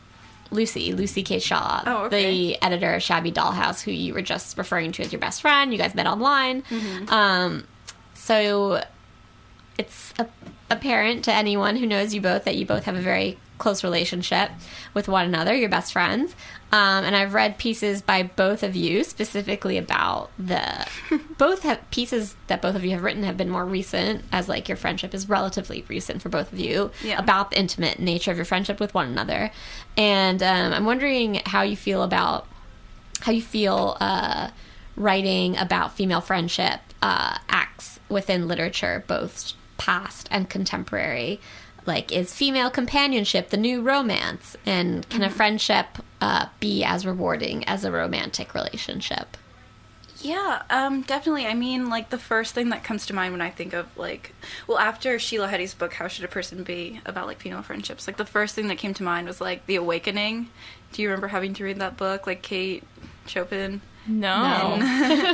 S2: Lucy K. Shaw, the editor of Shabby Dollhouse, who you were just referring to as your best friend. You guys met online. Mm-hmm. So it's apparent to anyone who knows you both that you both have a very close relationship with one another. You're best friends. And I've read pieces by both of you specifically about pieces that both of you have written have been more recent, as like your friendship is relatively recent for both of you, about the intimate nature of your friendship with one another. And I'm wondering how you feel about how you feel writing about female friendship acts within literature, both past and contemporary. Like, is female companionship the new romance? And can a friendship be as rewarding as a romantic relationship?
S4: Yeah, definitely. I mean, like, the first thing that comes to mind when I think of, like, well, after Sheila Heti's book, How Should a Person Be, about, like, female friendships, like, the first thing that came to mind was, like, The Awakening. Do you remember having to read that book, like, Kate Chopin?
S3: No.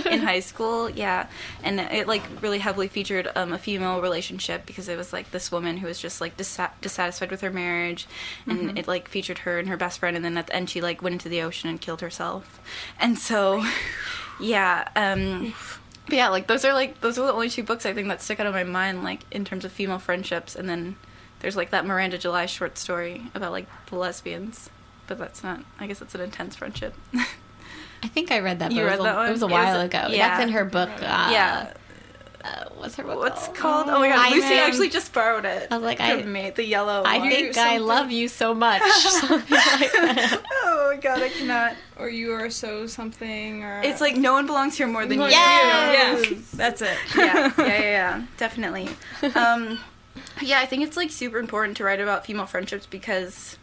S4: In high school, yeah. And it, like, really heavily featured a female relationship, because it was, like, this woman who was just, like, dissatisfied with her marriage, and it, like, featured her and her best friend, and then at the end she, like, went into the ocean and killed herself. And so... Yeah, but yeah, like, those are the only two books I think that stick out of my mind, like, in terms of female friendships. And then there's, like, that Miranda July short story about, like, the lesbians, but that's not, I guess it's an intense friendship.
S2: I think I read that, but
S4: you read that one?
S2: It was a while ago.
S4: Yeah.
S2: That's in her book.
S4: Yeah.
S2: What's her book
S4: What's
S2: called?
S4: called? Oh my god, Lucy actually just borrowed it.
S2: I was like,
S4: the yellow
S2: I
S4: one.
S2: think I love you so much. Something like that.
S4: Oh my god, I cannot.
S3: Or you are so something, or...
S4: It's like, no one belongs here more than you.
S2: Yes!
S3: Yeah, that's it.
S4: Yeah, definitely. Yeah, I think it's, like, super important to write about female friendships, because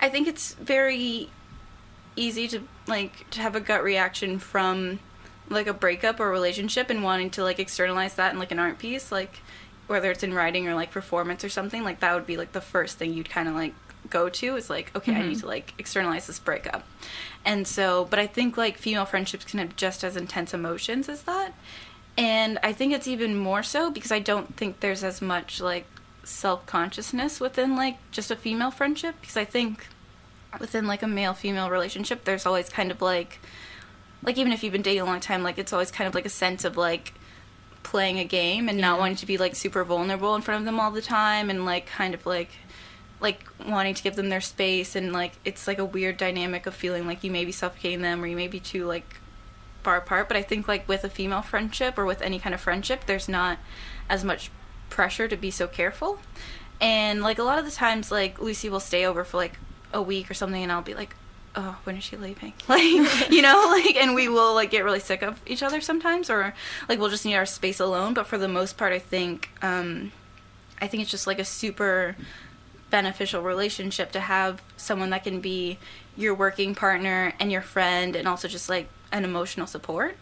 S4: I think it's very easy to, like, to have a gut reaction from, like, a breakup or relationship and wanting to, like, externalize that in, like, an art piece, like, whether it's in writing or, like, performance or something. Like, that would be, like, the first thing you'd kind of, like, go to is, like, okay, I need to, like, externalize this breakup. And so, but I think, like, female friendships can have just as intense emotions as that. And I think it's even more so because I don't think there's as much, like, self-consciousness within, like, just a female friendship. Because I think within, like, a male-female relationship, there's always kind of, like, even if you've been dating a long time, like, it's always kind of, like, a sense of, like, playing a game and not wanting to be, like, super vulnerable in front of them all the time, and, like, kind of, like, wanting to give them their space, and, like, it's, like, a weird dynamic of feeling like you may be suffocating them, or you may be too, like, far apart. But I think, like, with a female friendship, or with any kind of friendship, there's not as much pressure to be so careful. And, like, a lot of the times, like, Lucy will stay over for, like, a week or something, and I'll be like, oh, when is she leaving? Like, you know, like, and we will, like, get really sick of each other sometimes, or, like, we'll just need our space alone. But for the most part, I think it's just, like, a super beneficial relationship to have someone that can be your working partner and your friend, and also just, like, an emotional support.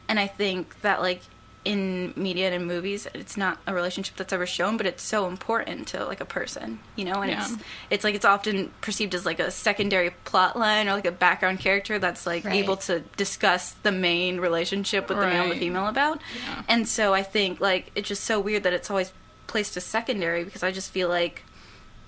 S4: And I think that, like, in media and in movies, it's not a relationship that's ever shown, but it's so important to, like, a person, you know. And it's like, it's often perceived as, like, a secondary plot line, or, like, a background character that's, like, able to discuss the main relationship with the male and the female about. And so I think, like, it's just so weird that it's always placed as secondary, because I just feel like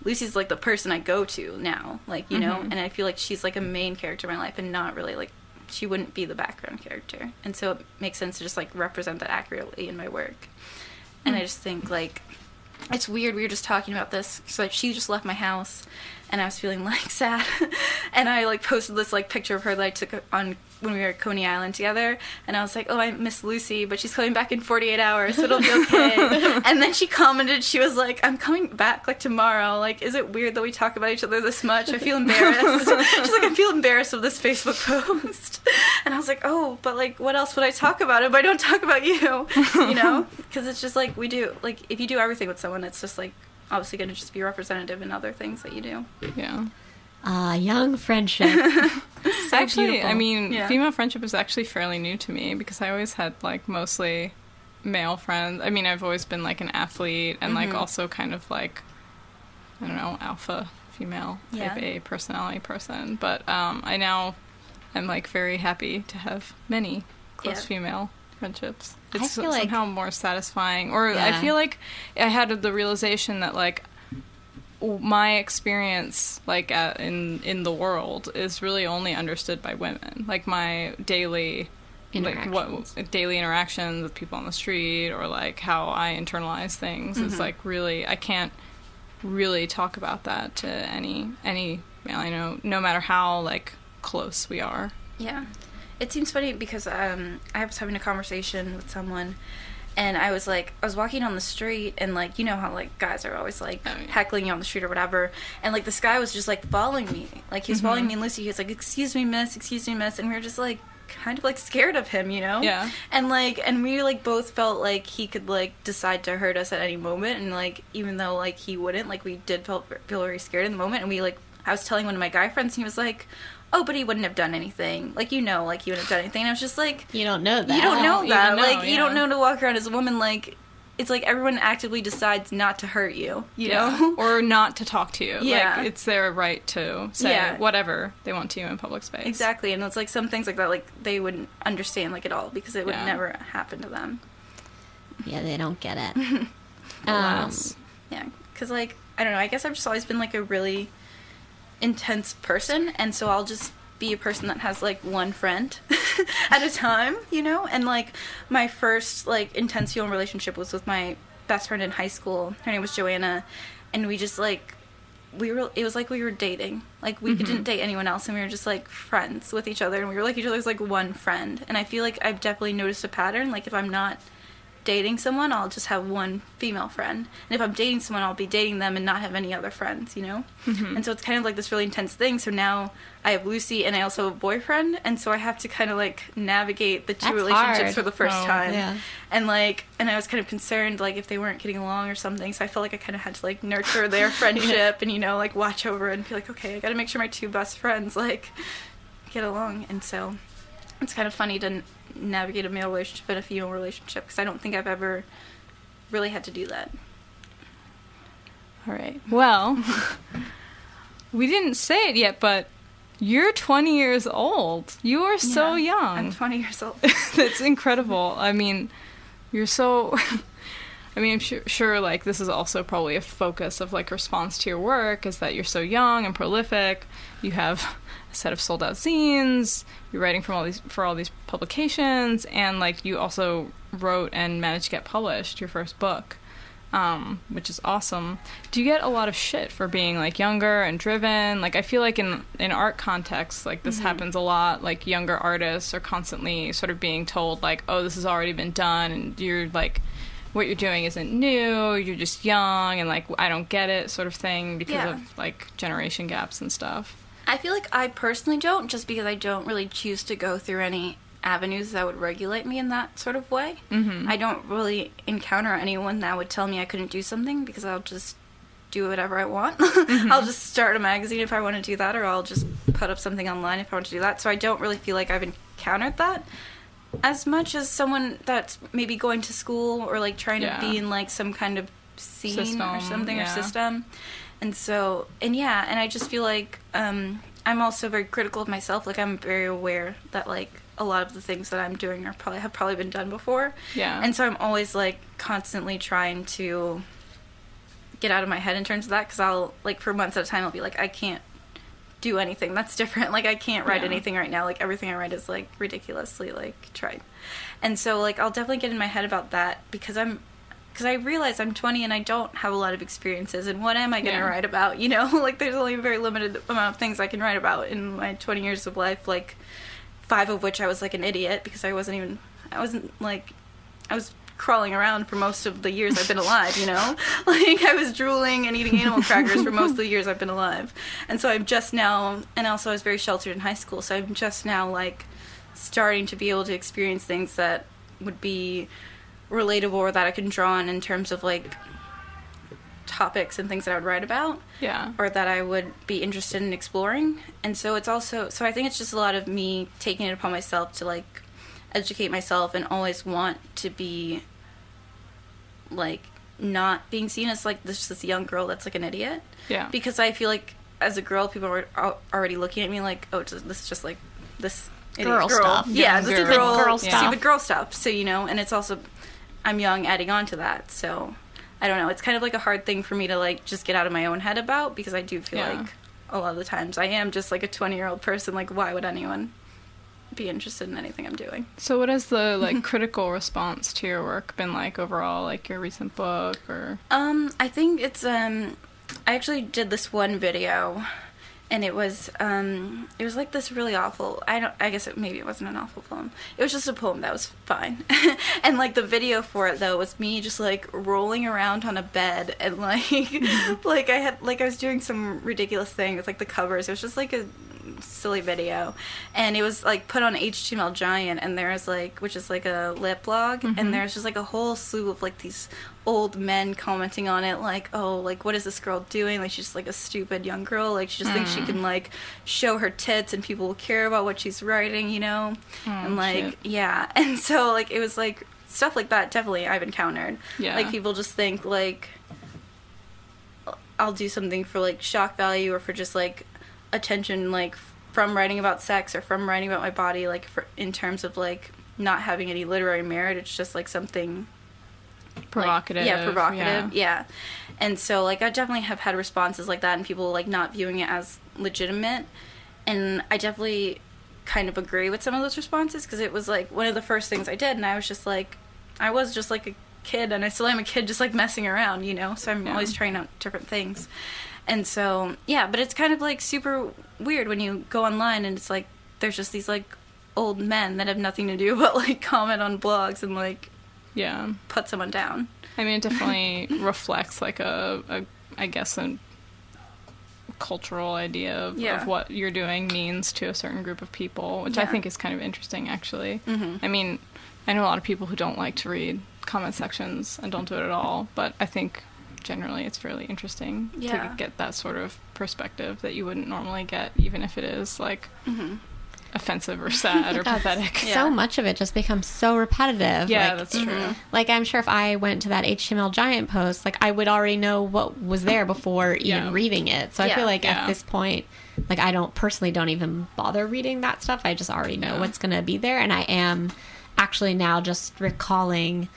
S4: Lucy's, like, the person I go to now, like, you know, and I feel like she's, like, a main character in my life, and not really, like, she wouldn't be the background character. And so it makes sense to just, like, represent that accurately in my work. And I just think, like, it's weird. We were just talking about this. So, like, she just left my house, and I was feeling, like, sad. And I, like, posted this, like, picture of her that I took on when we were at Coney Island together. And I was like, oh, I miss Lucy, but she's coming back in 48 hours, so it'll be okay. And then she commented, she was like, I'm coming back, like, tomorrow. Like, is it weird that we talk about each other this much? I feel embarrassed. She's like, I feel embarrassed of this Facebook post. And I was like, oh, but, like, what else would I talk about if I don't talk about you? You know? Because it's just, like, we do, like, if you do everything with someone, it's just, like, obviously going to just be representative in other things that you do.
S3: Yeah.
S2: Young friendship. So
S3: actually,
S2: beautiful.
S3: I mean, female friendship is actually fairly new to me, because I always had, like, mostly male friends. I mean, I've always been, like, an athlete, and, like, also kind of, like, I don't know, alpha female type A personality person. But I now am, like, very happy to have many close female friendships. It's somehow more satisfying. Or I feel like I had the realization that, like, my experience, like, in the world is really only understood by women. Like, my daily daily interactions with people on the street, or, like, how I internalize things is, like, really, I can't really talk about that to any male I know, no matter how, like, close we are.
S4: Yeah. It seems funny because I was having a conversation with someone, And I was walking on the street, and, like, you know how, like, guys are always, like, heckling you on the street or whatever. And, like, this guy was just, like, following me. Like, he was following me and Lucy. He was like, excuse me, miss. And we were just, like, kind of, like, scared of him, you know?
S3: Yeah.
S4: And, like, and we, like, both felt like he could, like, decide to hurt us at any moment. And, like, even though, like, he wouldn't, like, we did feel very scared in the moment. And we, like, I was telling one of my guy friends, and he was like, oh, but he wouldn't have done anything. Like, you know, like, he wouldn't have done anything. And I was just like...
S2: You don't know that.
S4: You don't know that. Like, you don't know to walk around as a woman, like... It's like everyone actively decides not to hurt you, you know?
S3: Or not to talk to you.
S4: Yeah.
S3: Like, it's their right to say whatever they want to you in public space.
S4: Exactly. And it's like some things like that, like, they wouldn't understand, like, at all. Because it would never happen to them.
S2: Yeah, they don't get it.
S4: Yeah. Because, like, I don't know. I guess I've just always been, like, a really... intense person, and so I'll just be a person that has, like, one friend at a time, you know? And, like, my first, like, intense feeling relationship was with my best friend in high school. Her name was Joanna, and we just, like, it was like we were dating. Like, we didn't date anyone else, and we were just, like, friends with each other, and we were, like, each other's, like, one friend. And I feel like I've definitely noticed a pattern. Like, if I'm not dating someone, I'll just have one female friend. And if I'm dating someone, I'll be dating them and not have any other friends, you know? And so it's kind of like this really intense thing. So now I have Lucy, and I also have a boyfriend, and so I have to kind of, like, navigate the two relationships
S2: hard.
S4: for the first time.
S2: Yeah.
S4: And, like, and I was kind of concerned, like, if they weren't getting along or something, so I felt like I kind of had to, like, nurture their friendship and, you know, like, watch over and be like, okay, I gotta make sure my two best friends, like, get along. And so it's kind of funny to navigate a male relationship and a female relationship, because I don't think I've ever really had to do that.
S3: All right. Well, we didn't say it yet, but you're 20 years old. You are so young.
S4: I'm 20 years old.
S3: That's incredible. I mean, you're so... I mean, I'm sure, like, this is also probably a focus of, like, response to your work, is that you're so young and prolific. You have a set of sold-out zines. You're writing for all these publications, and, like, you also wrote and managed to get published your first book, which is awesome. Do you get a lot of shit for being, like, younger and driven? Like, I feel like in art contexts, like, this happens a lot. Like, younger artists are constantly sort of being told, like, oh, this has already been done, and you're, like... what you're doing isn't new, you're just young, and, like, I don't get it sort of thing because of, like, generation gaps and stuff.
S4: I feel like I personally don't, just because I don't really choose to go through any avenues that would regulate me in that sort of way. I don't really encounter anyone that would tell me I couldn't do something, because I'll just do whatever I want. I'll just start a magazine if I want to do that, or I'll just put up something online if I want to do that. So I don't really feel like I've encountered that as much as someone that's maybe going to school or, like, trying to be in, like, some kind of scene system, or something, or system. And so, and I just feel like I'm also very critical of myself. Like, I'm very aware that, like, a lot of the things that I'm doing have probably been done before. Yeah. And so I'm always, like, constantly trying to get out of my head in terms of that, because I'll, like, for months at a time, I'll be like, I can't do anything that's different. Like, I can't write anything right now. Like, everything I write is, like, ridiculously, like, tried. And so, like, I'll definitely get in my head about that, because I realize I'm 20 and I don't have a lot of experiences, and what am I going to write about, you know? Like, there's only a very limited amount of things I can write about in my 20 years of life, like, 5 of which I was, like, an idiot, because I was crawling around for most of the years I've been alive, you know? Like, I was drooling and eating animal crackers for most of the years I've been alive. And so I'm just now, and also I was very sheltered in high school, so I'm just now, like, starting to be able to experience things that would be relatable, or that I can draw on in terms of, like, topics and things that I would write about. Yeah. Or that I would be interested in exploring. And so it's also, so I think it's just a lot of me taking it upon myself to, like, educate myself, and always want to be, like, not being seen as, like, this young girl that's, like, an idiot. Yeah. Because I feel like, as a girl, people are already looking at me like, oh, this is just, like, this
S2: girl stuff.
S4: Yeah, this is girl stuff. Stupid girl stuff. So, you know, and it's also, I'm young, adding on to that, so, I don't know, it's kind of, like, a hard thing for me to, like, just get out of my own head about, because I do feel like, a lot of the times, I am just, like, a 20-year-old person. Like, why would anyone be interested in anything I'm doing?
S3: So what has the, like, critical response to your work been like overall, like your recent book, or?
S4: I think it's, I actually did this one video. and it was like this really awful, I guess maybe it wasn't an awful poem. It was just a poem that was fine. And like the video for it though was me just like rolling around on a bed and like like I was doing some ridiculous thing with like the covers. It was just like a silly video, and it was like put on HTML Giant, and there's like, which is like a lit blog, and there's just like a whole slew of like these old men commenting on it, like, oh, like, what is this girl doing? Like, she's just like a stupid young girl, like she just thinks she can like show her tits and people will care about what she's writing, you know. And like shit. Yeah, and so like it was like stuff like that definitely I've encountered. Like people just think like I'll do something for like shock value or for just like attention, like from writing about sex or from writing about my body, like for, in terms of like not having any literary merit. It's just like something
S3: provocative.
S4: Like, provocative. Yeah. And so like I definitely have had responses like that and people like not viewing it as legitimate, and I definitely kind of agree with some of those responses because it was like one of the first things I did, and I was just like a kid, and I still am a kid, just like messing around, you know, so I'm always trying out different things. And so, yeah, but it's kind of, like, super weird when you go online and it's, like, there's just these, like, old men that have nothing to do but, like, comment on blogs and, like, put someone down.
S3: I mean, it definitely reflects, like, I guess, a cultural idea of what you're doing means to a certain group of people, which I think is kind of interesting, actually. I mean, I know a lot of people who don't like to read comment sections and don't do it at all, but I think generally it's fairly interesting to get that sort of perspective that you wouldn't normally get, even if it is like offensive or sad or pathetic.
S2: So much of it just becomes so repetitive.
S3: Yeah,
S2: like,
S3: that's true.
S2: Like, I'm sure if I went to that HTML Giant post, like, I would already know what was there before even reading it. So I feel like at this point, like, I don't even bother reading that stuff. I just already know what's going to be there. And I am actually now just recalling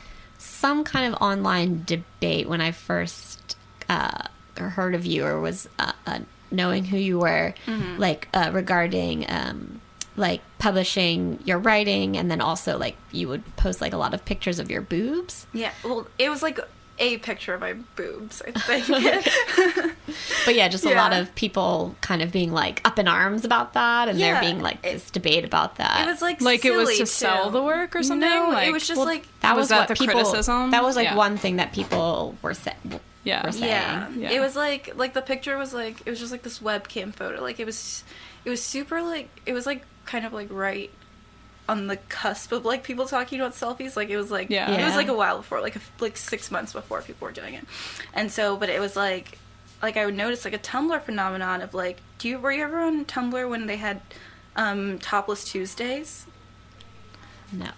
S2: some kind of online debate when I first heard of you or was knowing who you were, like regarding like publishing your writing, and then also like you would post like a lot of pictures of your boobs.
S4: Yeah, well, it was like a picture of my boobs, I think.
S2: But yeah, just a lot of people kind of being like up in arms about that, and there being like this debate about that.
S4: It was like
S3: it was to sell the work or something.
S4: No,
S3: like,
S4: it was just like
S2: that was
S3: that
S2: what
S3: the criticism.
S2: That was like one thing that people were saying.
S3: Yeah.
S4: It was like the picture was like, it was just like this webcam photo. Like it was super like, it was like kind of like right on the cusp of like people talking about selfies. Like it was like it was like a while before, like 6 months before people were doing it. And so, but it was like I would notice like a Tumblr phenomenon of like, were you ever on Tumblr when they had Topless Tuesdays?
S2: No.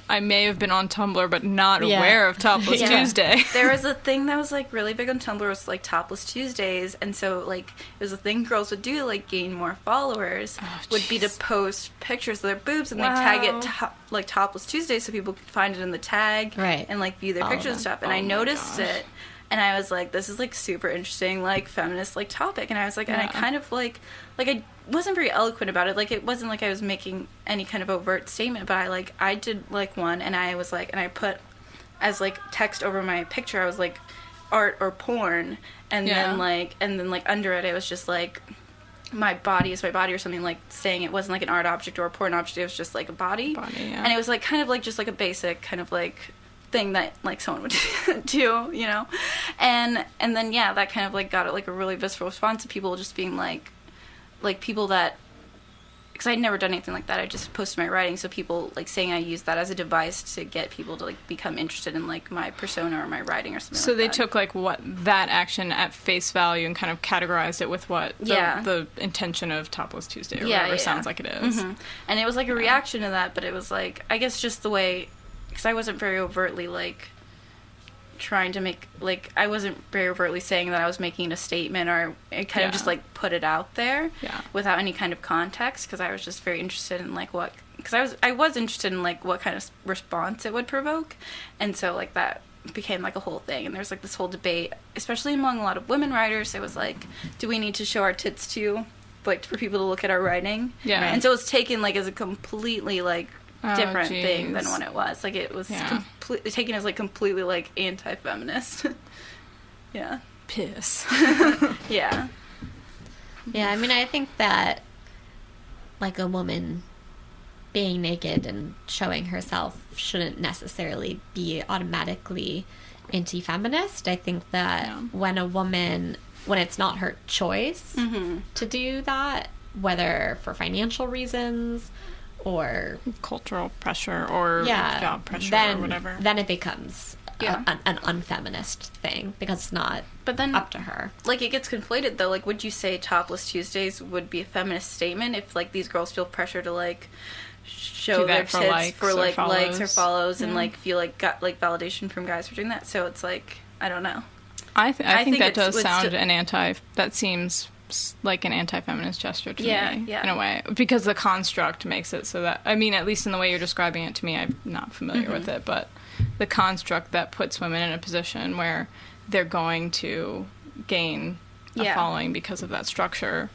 S3: I may have been on Tumblr, but not aware of Topless Tuesday.
S4: There was a thing that was, like, really big on Tumblr, was, like, Topless Tuesdays, and so, like, it was a thing girls would do to, like, gain more followers, would be to post pictures of their boobs, and, like, tag it, Topless Tuesdays, so people could find it in the tag, and, like, view their pictures and stuff, and I noticed it, and I was like, this is, like, super interesting, like, feminist, like, topic, and I was like, and I kind of, like, I wasn't very eloquent about it. Like, it wasn't like I was making any kind of overt statement, but I did, like, one, and I was like, and I put as, like, text over my picture, I was like, art or porn, and then, like, under it was just, like, my body is my body, or something, like, saying it wasn't, like, an art object or a porn object, it was just, like, a body. And it was, like, kind of, like, just, like, a basic kind of, like, thing that, like, someone would do, you know? And then, that kind of, like, got, like, a really visceral response to people just being, like, people that, because I'd never done anything like that, I just posted my writing, so people, like, saying I used that as a device to get people to, like, become interested in, like, my persona or my writing or something
S3: so
S4: like that.
S3: So they took, like, that action at face value and kind of categorized it with what the intention of Topless Tuesday or whatever sounds like it is.
S4: And it was, like, a reaction to that, but it was, like, I guess just the way, because I wasn't very overtly, like, trying to make, like, I wasn't very overtly saying that I was making a statement, or I kind of just, like, put it out there without any kind of context, because I was just very interested in, like, what, because I was interested in, like, what kind of response it would provoke, and so, like, that became, like, a whole thing, and there's, like, this whole debate, especially among a lot of women writers. It was, like, do we need to show our tits too, like, for people to look at our writing? And so it was taken, like, as a completely, like, different thing than what it was. Like, it was completely taken as, like, completely, like, anti-feminist.
S3: Piss.
S2: Yeah, I mean, I think that, like, a woman being naked and showing herself shouldn't necessarily be automatically anti-feminist. I think that when it's not her choice to do that, whether for financial reasons or
S3: cultural pressure or job pressure or whatever,
S2: then it becomes an unfeminist thing, because it's not up to her.
S4: Like, it gets conflated, though. Like, would you say Topless Tuesdays would be a feminist statement if, like, these girls feel pressure to, like, show their tits for like likes or follows and like feel like got like validation from guys for doing that? So it's like, I don't know.
S3: I think that does sound that seems like an anti-feminist gesture to me in a way, because the construct makes it so that, I mean, at least in the way you're describing it to me, I'm not familiar with it, but the construct that puts women in a position where they're going to gain a following because of that structure.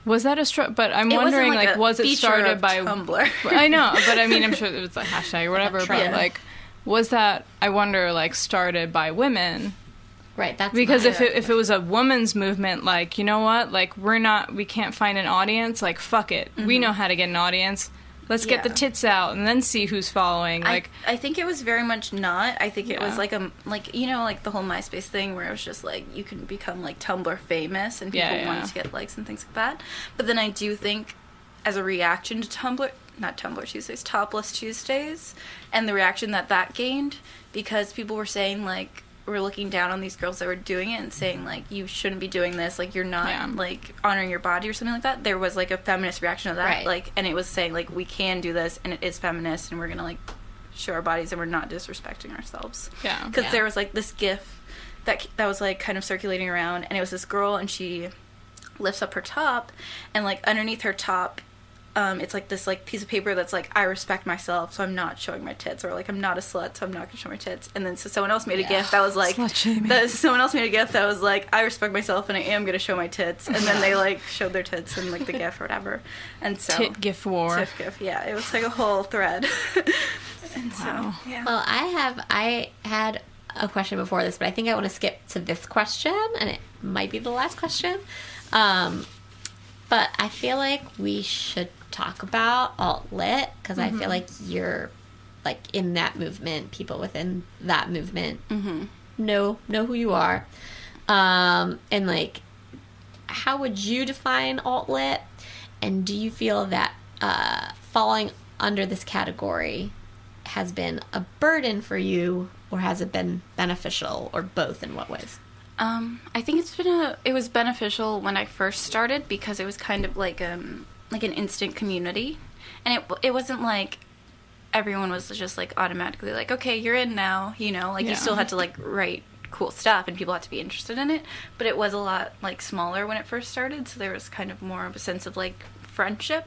S3: Was that but I'm wondering, like was it started by
S4: Tumblr?
S3: I know, but I mean, I'm sure it was a hashtag or whatever, but like, was that, I wonder, like, started by women?
S2: Right, that's
S3: because if it was a woman's movement, like, you know what, like, we can't find an audience, like, fuck it, we know how to get an audience. Let's get the tits out and then see who's following. Like,
S4: I think it was very much not. I think it was like you know, like the whole MySpace thing where it was just like you can become like Tumblr famous and people wanted to get likes and things like that. But then I do think, as a reaction to Topless Tuesdays, and the reaction that gained, because people were saying like, were looking down on these girls that were doing it and saying like, you shouldn't be doing this, like, you're not like honoring your body or something like that. There was like a feminist reaction to that, like, and it was saying like, we can do this and it is feminist and we're gonna like show our bodies and we're not disrespecting ourselves. Because there was like this gif that was like kind of circulating around, and it was this girl and she lifts up her top, and like underneath her top it's like this like piece of paper that's like, I respect myself, so I'm not showing my tits, or like, I'm not a slut, so I'm not gonna show my tits. And then so someone else made a gif that was like, someone else made a gif that was like, I respect myself and I am gonna show my tits. And then they like showed their tits in like the gif or whatever. And so
S3: tit gif war.
S4: Tit gif, it was like a whole thread. And
S2: well, I had a question before this, but I think I want to skip to this question, and it might be the last question. But I feel like we should talk about alt-lit, because I feel like you're, like, in that movement. People within that movement know who you are. And, like, how would you define alt-lit? And do you feel that falling under this category has been a burden for you, or has it been beneficial, or both? In what ways?
S4: I think it was beneficial when I first started, because it was kind of like an instant community, and it wasn't like everyone was just like automatically like, okay, you're in now, you know, like you still had to like write cool stuff and people had to be interested in it, but it was a lot like smaller when it first started, so there was kind of more of a sense of like friendship.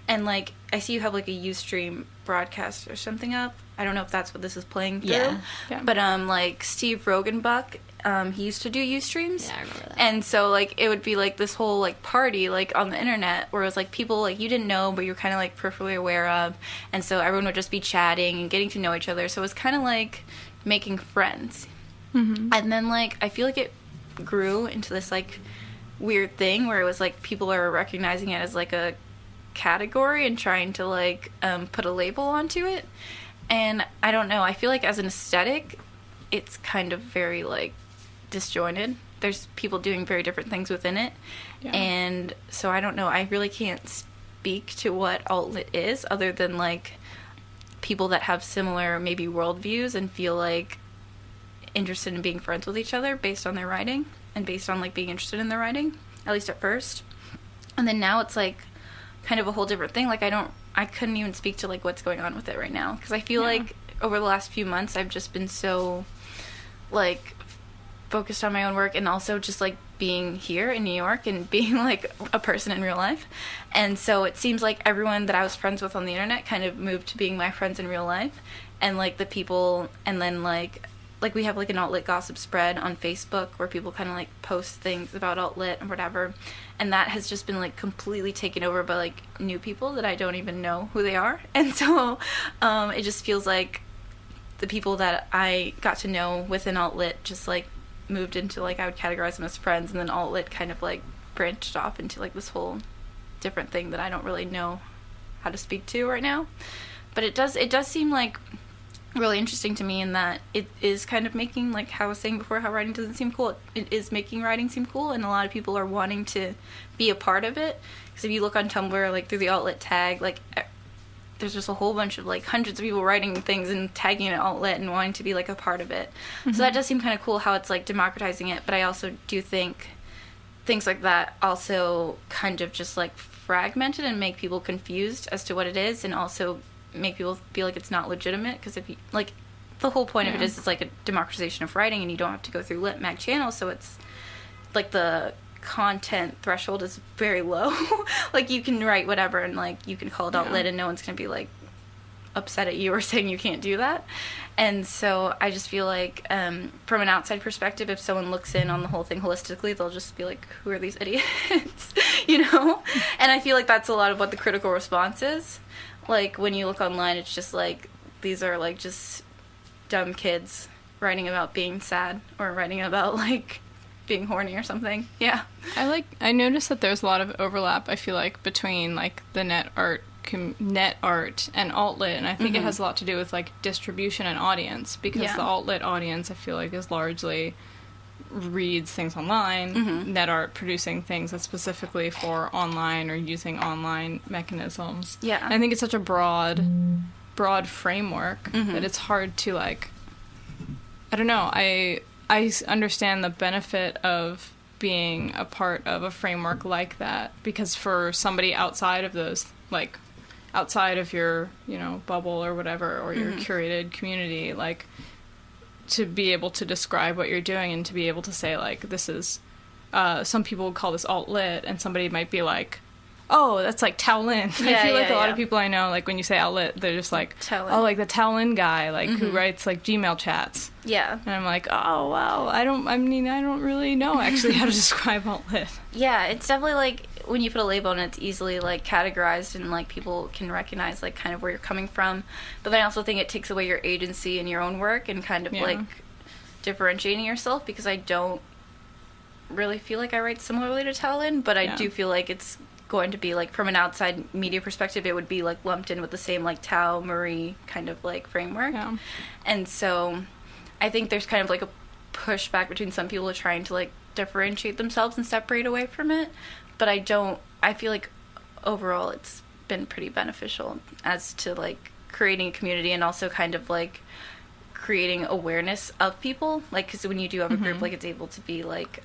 S4: And like, I see you have like a Ustream broadcast or something up. I don't know if that's what this is playing through, but like Steve Rogenbuck, he used to do Ustreams.
S2: Yeah, I remember that.
S4: And so, like, it would be, like, this whole, like, party, like, on the internet where it was, like, people, like, you didn't know, but you were kind of, like, peripherally aware of. And so everyone would just be chatting and getting to know each other. So it was kind of, like, making friends. And then, like, I feel like it grew into this, like, weird thing where it was, like, people are recognizing it as, like, a category and trying to, like, put a label onto it. And I don't know. I feel like as an aesthetic, it's kind of very, like, disjointed. There's people doing very different things within it, and so I don't know. I really can't speak to what alt-lit is, other than like people that have similar maybe worldviews and feel like interested in being friends with each other based on their writing and based on like being interested in their writing, at least at first. And then now it's like kind of a whole different thing. Like I couldn't even speak to like what's going on with it right now, because I feel like over the last few months I've just been so like focused on my own work, and also just like being here in New York and being like a person in real life. And so it seems like everyone that I was friends with on the internet kind of moved to being my friends in real life, and like the people, and then like we have like an alt-lit gossip spread on Facebook where people kind of like post things about alt-lit and whatever, and that has just been like completely taken over by like new people that I don't even know who they are. And so it just feels like the people that I got to know within alt-lit just like moved into like, I would categorize them as friends, and then alt-lit kind of like branched off into like this whole different thing that I don't really know how to speak to right now. But it does seem like really interesting to me in that it is kind of making, like how I was saying before, how writing doesn't seem cool. It is making writing seem cool, and a lot of people are wanting to be a part of it. Because if you look on Tumblr, like through the Outlet tag, like there's just a whole bunch of like hundreds of people writing things and tagging an outlet and wanting to be like a part of it. Mm-hmm. So that does seem kind of cool how it's like democratizing it. But I also do think things like that also kind of just like fragment it and make people confused as to what it is, and also make people feel like it's not legitimate. Because if you like, the whole point of it is it's like a democratization of writing, and you don't have to go through lit mag channels, so it's like the content threshold is very low. Like you can write whatever and like you can call it out lit and no one's gonna be like upset at you or saying you can't do that. And so I just feel like from an outside perspective, if someone looks in on the whole thing holistically, they'll just be like, who are these idiots? You know? And I feel like that's a lot of what the critical response is. Like when you look online, it's just like these are like just dumb kids writing about being sad or writing about like being horny or something. Yeah.
S3: I noticed that there's a lot of overlap, I feel like, between like the net art and alt-lit, and I think it has a lot to do with like distribution and audience, because the alt-lit audience, I feel like, is largely reads things online, net art producing things that's specifically for online or using online mechanisms.
S4: Yeah.
S3: I think it's such a broad framework that it's hard to like, I don't know, I understand the benefit of being a part of a framework like that, because for somebody outside of those, like, outside of your, you know, bubble or whatever, or your curated community, like, to be able to describe what you're doing and to be able to say, like, this is, some people would call this alt-lit, and somebody might be like, oh, that's like Taolin. I feel like a lot of people I know, like, when you say outlet, they're just like,
S4: Taolin.
S3: Oh, like the Taolin guy, like, who writes, like, Gmail chats.
S4: Yeah.
S3: And I'm like, oh, wow, I don't really know, actually, how to describe outlet.
S4: Yeah, it's definitely, like, when you put a label on it, it's easily, like, categorized, and, like, people can recognize, like, kind of where you're coming from. But then I also think it takes away your agency in your own work and kind of, like, differentiating yourself, because I don't really feel like I write similarly to Taolin, but I do feel like it's going to be, like, from an outside media perspective, it would be, like, lumped in with the same, like, Tao, Marie kind of, like, framework. Yeah. And so I think there's kind of, like, a pushback between some people trying to, like, differentiate themselves and separate away from it. But I feel like overall it's been pretty beneficial as to, like, creating a community and also kind of, like, creating awareness of people. Like, because when you do have a group, like, it's able to be, like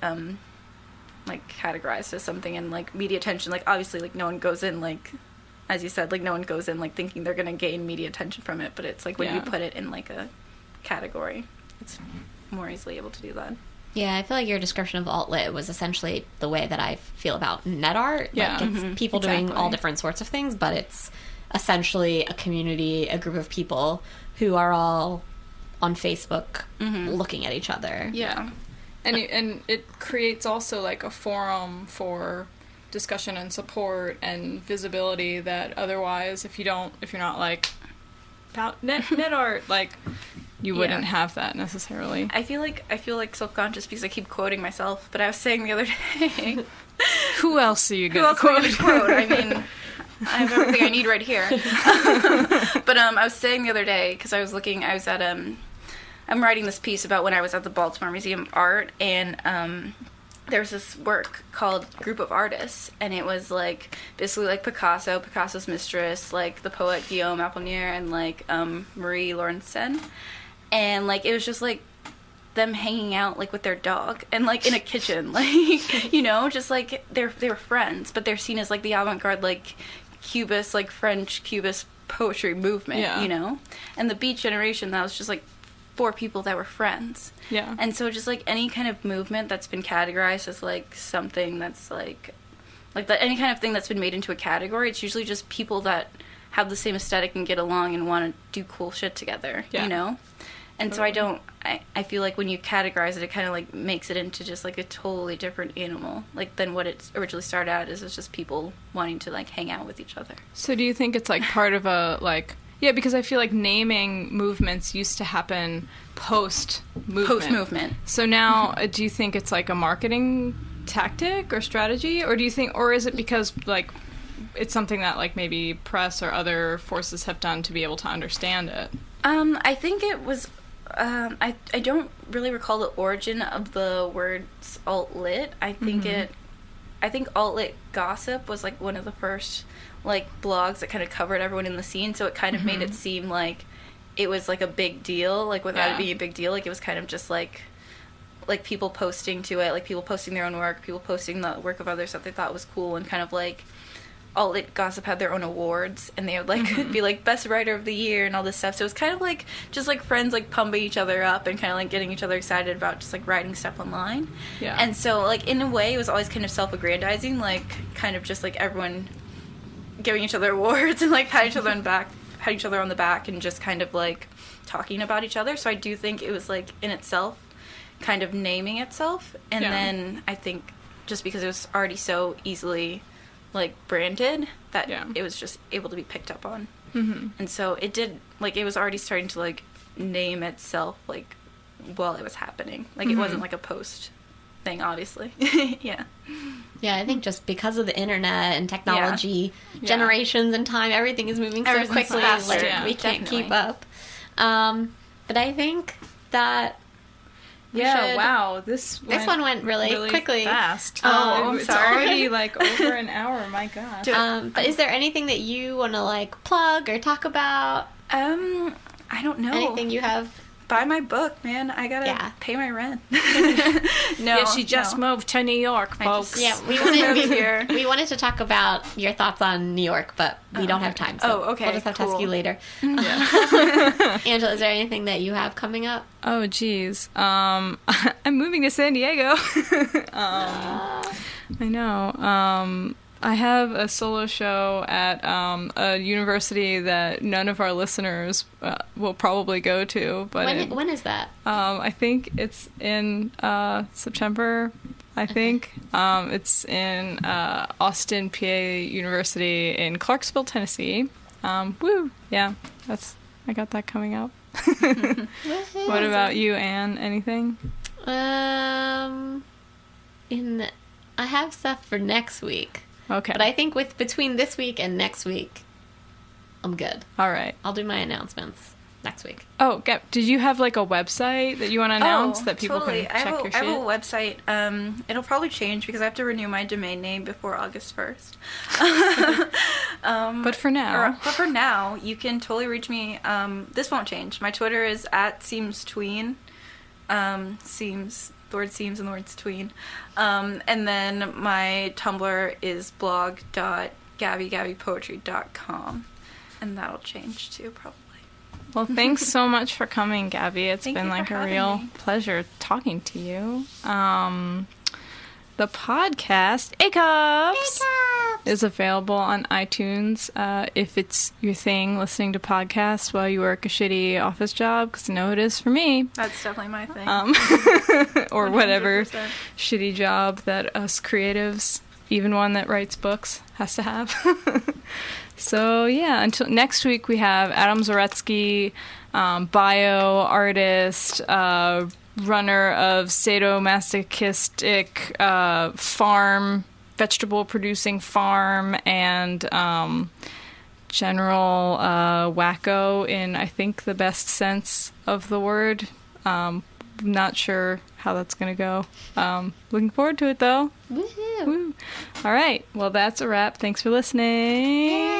S4: categorized as something, and like media attention, like obviously, like no one goes in, like as you said, like no one goes in like thinking they're gonna gain media attention from it, but it's like when you put it in like a category, it's more easily able to do that.
S2: Yeah, I feel like your description of alt-lit was essentially the way that I feel about net art.
S3: Yeah.
S2: Like, it's people doing all different sorts of things, but it's essentially a community, a group of people who are all on Facebook looking at each other.
S3: Yeah. And it creates also, like, a forum for discussion and support and visibility that otherwise, if you're not, like, about net art, like, you wouldn't have that necessarily.
S4: I feel like self-conscious because I keep quoting myself, but I was saying the other day...
S3: Who else are you going to quote?
S4: I mean, I have everything I need right here. But I was saying the other day, because I was at... I'm writing this piece about when I was at the Baltimore Museum of Art, and there was this work called Group of Artists, and it was, like, basically, like, Picasso's mistress, like, the poet Guillaume Apollinaire, and, like, Marie Laurencin, and, like, it was just, like, them hanging out, like, with their dog, and, like, in a kitchen, like, you know, just, like, they were friends, but they're seen as, like, the avant-garde, like, Cubist, like, French Cubist poetry movement, you know, and the Beat Generation, that was just, like, 4 people that were friends. Yeah. And so just, like, any kind of movement that's been categorized as, like, something that's, like any kind of thing that's been made into a category, it's usually just people that have the same aesthetic and get along and want to do cool shit together, you know? And so I feel like when you categorize it, it kind of, like, makes it into just, like, a totally different animal, like, than what it originally started out as. It's just people wanting to, like, hang out with each other.
S3: So do you think it's, like, part of a, like... Yeah, because I feel like naming movements used to happen post-movement.
S4: Post-movement.
S3: So now, do you think it's like a marketing tactic or strategy, or do you think, or is it because like it's something that like maybe press or other forces have done to be able to understand it?
S4: I think it was. I don't really recall the origin of the words alt-lit. I think alt-lit gossip was like one of the first like blogs that kind of covered everyone in the scene, so it kind of made it seem like it was like a big deal, like without it being a big deal. Like it was kind of just like people posting to it, like people posting their own work, people posting the work of others that they thought was cool, and kind of like alt-lit gossip had their own awards, and they would like be like best writer of the year and all this stuff. So it was kind of like just like friends like pumping each other up and kind of like getting each other excited about just like writing stuff online. Yeah. And so like in a way it was always kind of self-aggrandizing, like kind of just like everyone giving each other awards and like pat each other on the back and just kind of like talking about each other. So I do think it was like in itself kind of naming itself, and then I think just because it was already so easily like branded that it was just able to be picked up on. And so it did, like it was already starting to like name itself like while it was happening, like it wasn't like a post thing, obviously. Yeah,
S2: I think just because of the internet and technology, generations and time, everything is moving so quickly, like we can't keep up. But I think that
S3: wow.
S2: This one went really quickly.
S3: Fast.
S4: I'm
S3: it's
S4: sorry.
S3: already like over an hour. My gosh.
S2: But is there anything that you want to like plug or talk about?
S4: I don't know.
S2: Anything you have?
S4: Buy my book, man. I gotta pay my rent.
S3: She just moved to New York, folks.
S2: We wanted to talk about your thoughts on New York, but we don't have time. So we'll just have to ask you later. Angela, is there anything that you have coming up?
S3: Oh, geez. I'm moving to San Diego. I know. I have a solo show at a university that none of our listeners will probably go to. But
S2: when is that?
S3: I think it's in September. I think it's in Austin, PA University in Clarksville, Tennessee. Woo! Yeah, I got that coming up. What about you, Anne? Anything?
S2: I have stuff for next week.
S3: Okay.
S2: But I think between this week and next week, I'm good.
S3: All right.
S2: I'll do my announcements next week.
S3: Oh, Gab, did you have like a website that you want to announce that people can check your shit?
S4: I have a website. It'll probably change because I have to renew my domain name before August 1st.
S3: But for now.
S4: You can totally reach me. This won't change. My Twitter is @SeamsTween. The word seems and the word's tween. And then my Tumblr is blog.gabbygabbypoetry.com. And that'll change too, probably.
S3: Well, thanks so much for coming, Gabby. It's been like a real pleasure talking to you. The podcast, A-Cups, is available on iTunes if it's your thing, listening to podcasts while you work a shitty office job, because I know it is for me.
S4: That's definitely my thing.
S3: Or 100%. Whatever shitty job that us creatives, even one that writes books, has to have. So, yeah, until next week we have Adam Zaretsky, bio artist, runner of sadomasochistic farm, vegetable-producing farm, and general wacko in, I think, the best sense of the word. Not sure how that's going to go. Looking forward to it, though.
S2: Woohoo!
S3: Woo. All right. Well, that's a wrap. Thanks for listening.
S2: Yay.